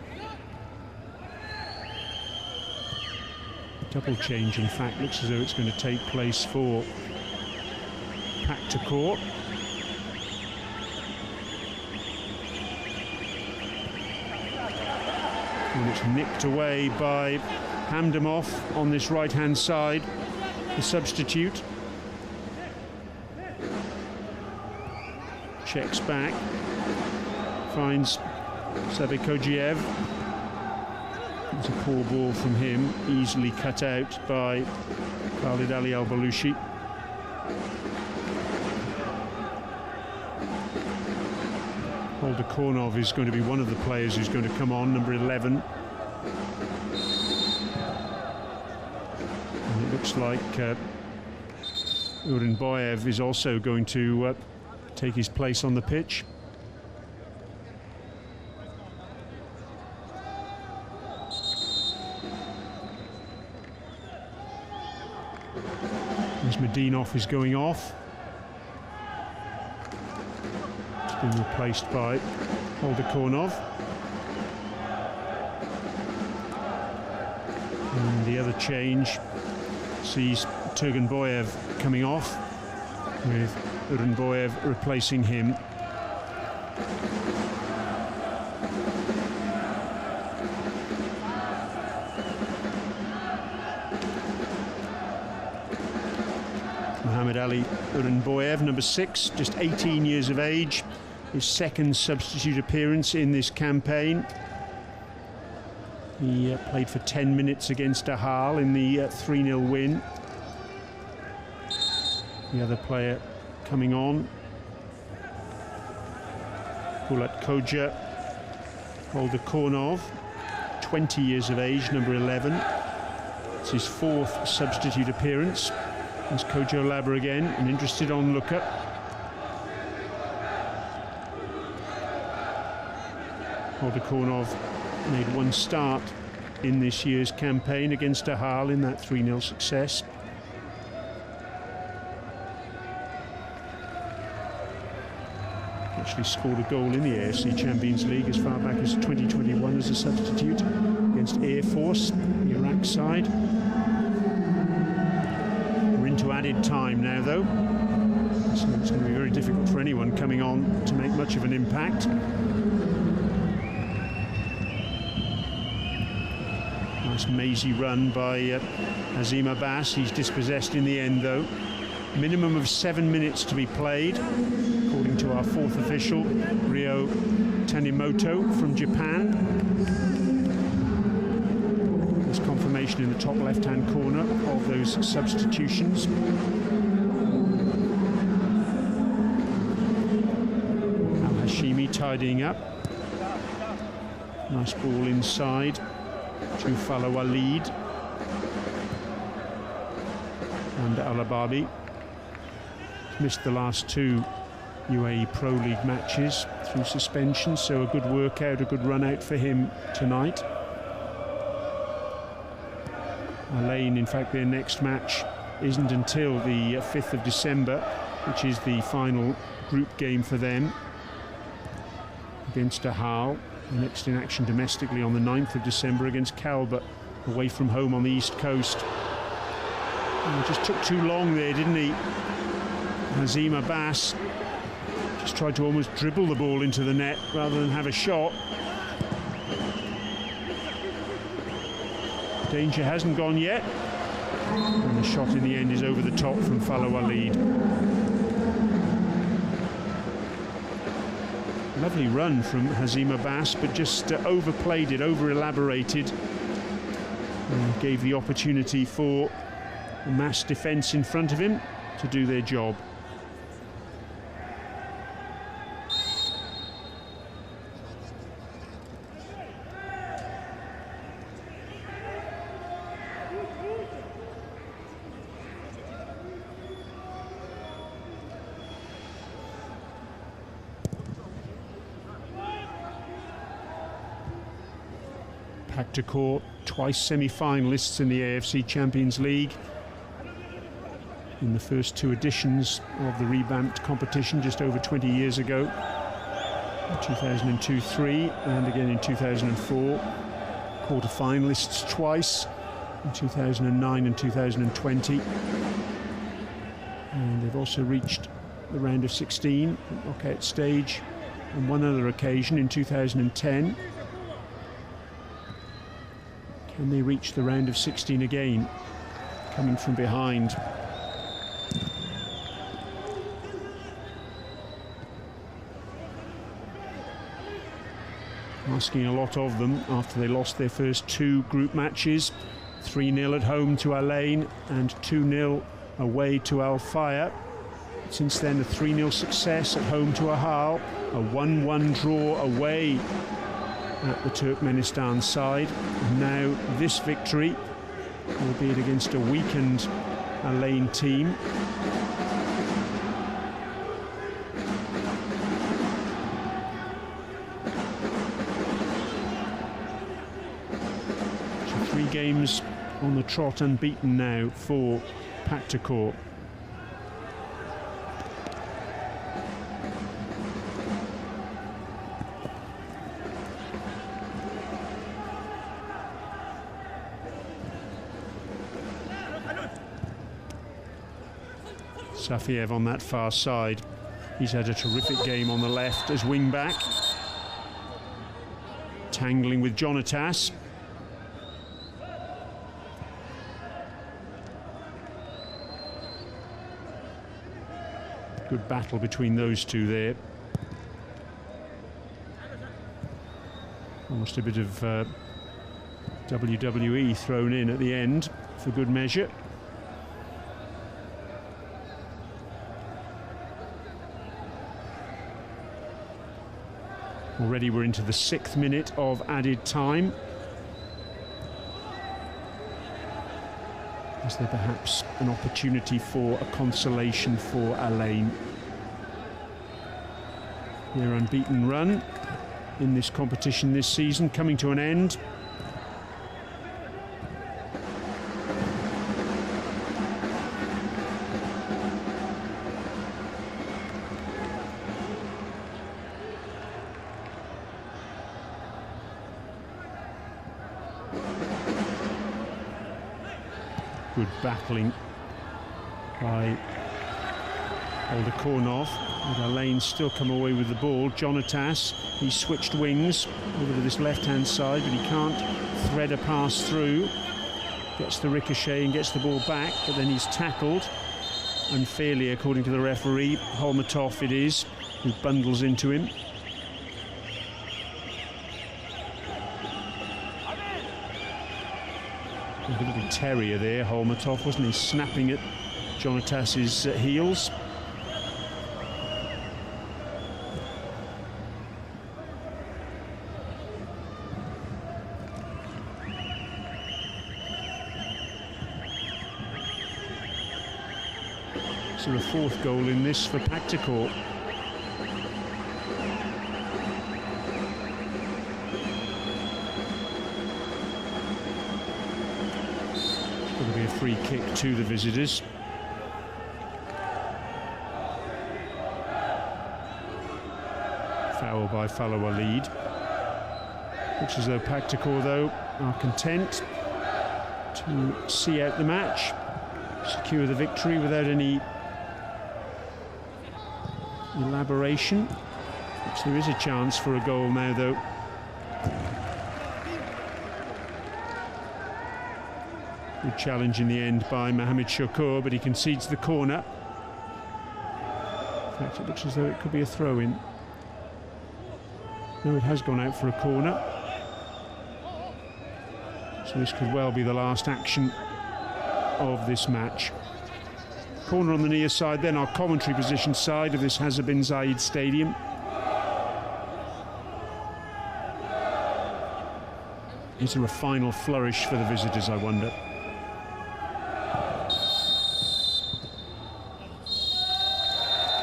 Double change, in fact, looks as though it's going to take place for Pakhtakor. And it's nicked away by Hamdamov on this right-hand side, the substitute. Checks back, finds Sabekojiev. It's a poor ball from him, easily cut out by Khalid Ali Al-Balushi. Pakhtakor is going to be one of the players who's going to come on, number 11. And it looks like Urinboyev is also going to take his place on the pitch. As Medinov is going off. It's been replaced by Pakhtakor. And the other change sees Turganboyev coming off, with Urinboyev replacing him. Mohamed Ali Urinboyev, number 6, just 18 years of age, his second substitute appearance in this campaign. He played for 10 minutes against Ahal in the 3-0 win. The other player coming on, Bulat Koja Pakhtakor, 20 years of age, number 11. It's his 4th substitute appearance. There's Kojo Labra again, an interested onlooker. Pakhtakor made one start in this year's campaign against Ahal in that 3-0 success. Actually scored a goal in the AFC Champions League as far back as 2021 as a substitute against Air Force, the Iraq side. To added time now, though, so it's going to be very difficult for anyone coming on to make much of an impact. Nice mazy run by Azim Abbas. He's dispossessed in the end, though. Minimum of 7 minutes to be played, according to our 4th official, Ryo Tanimoto from Japan. Confirmation in the top left-hand corner of those substitutions. Al-Hashimi tidying up. Nice ball inside to Fala Walid. And Alababi missed the last 2 UAE Pro League matches through suspension, so a good workout, a good run out for him tonight. Lane, in fact, their next match isn't until the 5th of December, which is the final group game for them against Ahal. The next in action domestically on the 9th of December against Kalba, away from home on the East Coast. And it just took too long there, didn't he? Azim Abbas just tried to almost dribble the ball into the net rather than have a shot. Danger hasn't gone yet, and the shot in the end is over the top from Fala Walid. Lovely run from Hazim Abbas, but just overplayed it, over-elaborated, and gave the opportunity for the mass defence in front of him to do their job. Pakhtakor, twice semi-finalists in the AFC Champions League. In the first two editions of the revamped competition just over 20 years ago, in 2002-03 and again in 2004. Quarter-finalists twice, in 2009 and 2020. And they've also reached the round of 16 at knockout stage on one other occasion in 2010. Can they reach the round of 16 again, coming from behind? Asking a lot of them after they lost their first two group matches, 3-0 at home to Al Ain and 2-0 away to Al Fayha. Since then, a 3-0 success at home to Ahal, a 1-1 draw away at the Turkmenistan side, and now this victory, albeit against a weakened Al Ain team. So 3 games on the trot unbeaten now for Pakhtakor. Safiev on that far side. He's had a terrific game on the left as wing back. Tangling with Jonatas. Good battle between those two there. Almost a bit of WWE thrown in at the end for good measure. Already we're into the 6th minute of added time. Is there perhaps an opportunity for a consolation for Al Ain? Their unbeaten run in this competition this season coming to an end. Good battling by Pakhtakor. But Al Ain still come away with the ball. Jonatas, he switched wings over to this left-hand side, but he can't thread a pass through. Gets the ricochet and gets the ball back, but then he's tackled unfairly, according to the referee. Holmatov it is, who bundles into him. A little terrier there, Holmatov, wasn't he? Snapping at Jonatas's heels. So the 4th goal in this for Pakhtakor. It'll be a free kick to the visitors. Foul by Fallow Walid. Looks as though Pakhtakor, though, are content to see out the match, secure the victory without any elaboration. Perhaps there is a chance for a goal now, though. Good challenge in the end by Mohamed Shokur, but he concedes the corner. In fact, it looks as though it could be a throw-in. No, it has gone out for a corner. So this could well be the last action of this match. Corner on the near side, then our commentary position side of this Hazza bin Zayed Stadium. Is there a final flourish for the visitors, I wonder?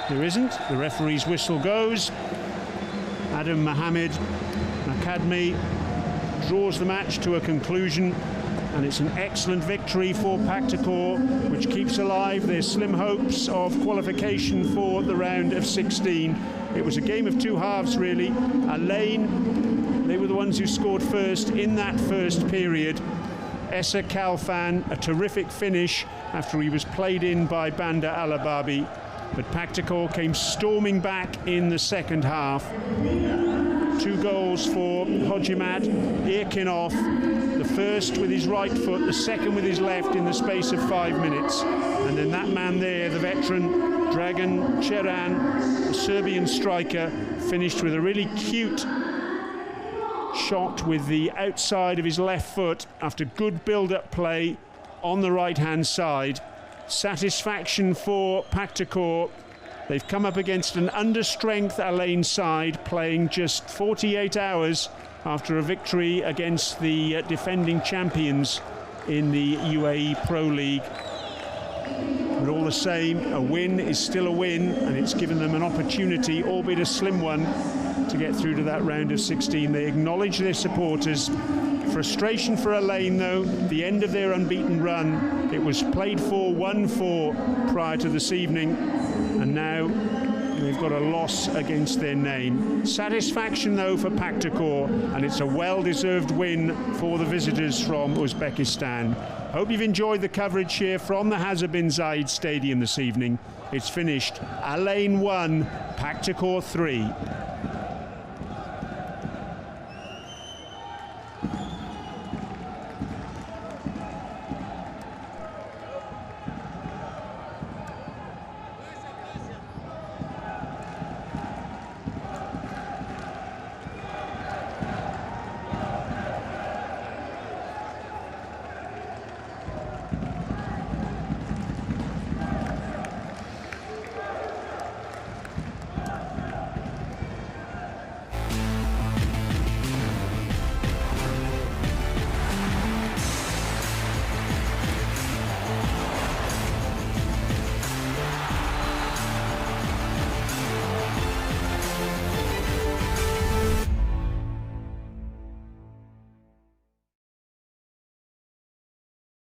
There isn't. The referee's whistle goes. Adam Mohamed Makadmi draws the match to a conclusion, and it's an excellent victory for Pakhtakor, which keeps alive their slim hopes of qualification for the round of 16. It was a game of two halves, really. Alain, they were the ones who scored first in that first period. Essa Kalfan, a terrific finish after he was played in by Banda Alababi. But Pakhtakor came storming back in the second half. 2 goals for Hojimat Irkinov, the first with his right foot, the second with his left in the space of 5 minutes. And then that man there, the veteran, Dragan Cheran, the Serbian striker, finished with a really cute shot with the outside of his left foot after good build-up play on the right-hand side. Satisfaction for Pakhtakor. They've come up against an understrength Alain side, playing just 48 hours after a victory against the defending champions in the UAE Pro League. But all the same, a win is still a win, and it's given them an opportunity, albeit a slim one, to get through to that round of 16. They acknowledge their supporters. Frustration for Alain, though, the end of their unbeaten run. It was played for, won for prior to this evening, and now they've got a loss against their name. Satisfaction, though, for Pakhtakor, and it's a well-deserved win for the visitors from Uzbekistan. Hope you've enjoyed the coverage here from the Hazza bin Zayed Stadium this evening. It's finished. Alain 1, Pakhtakor 3.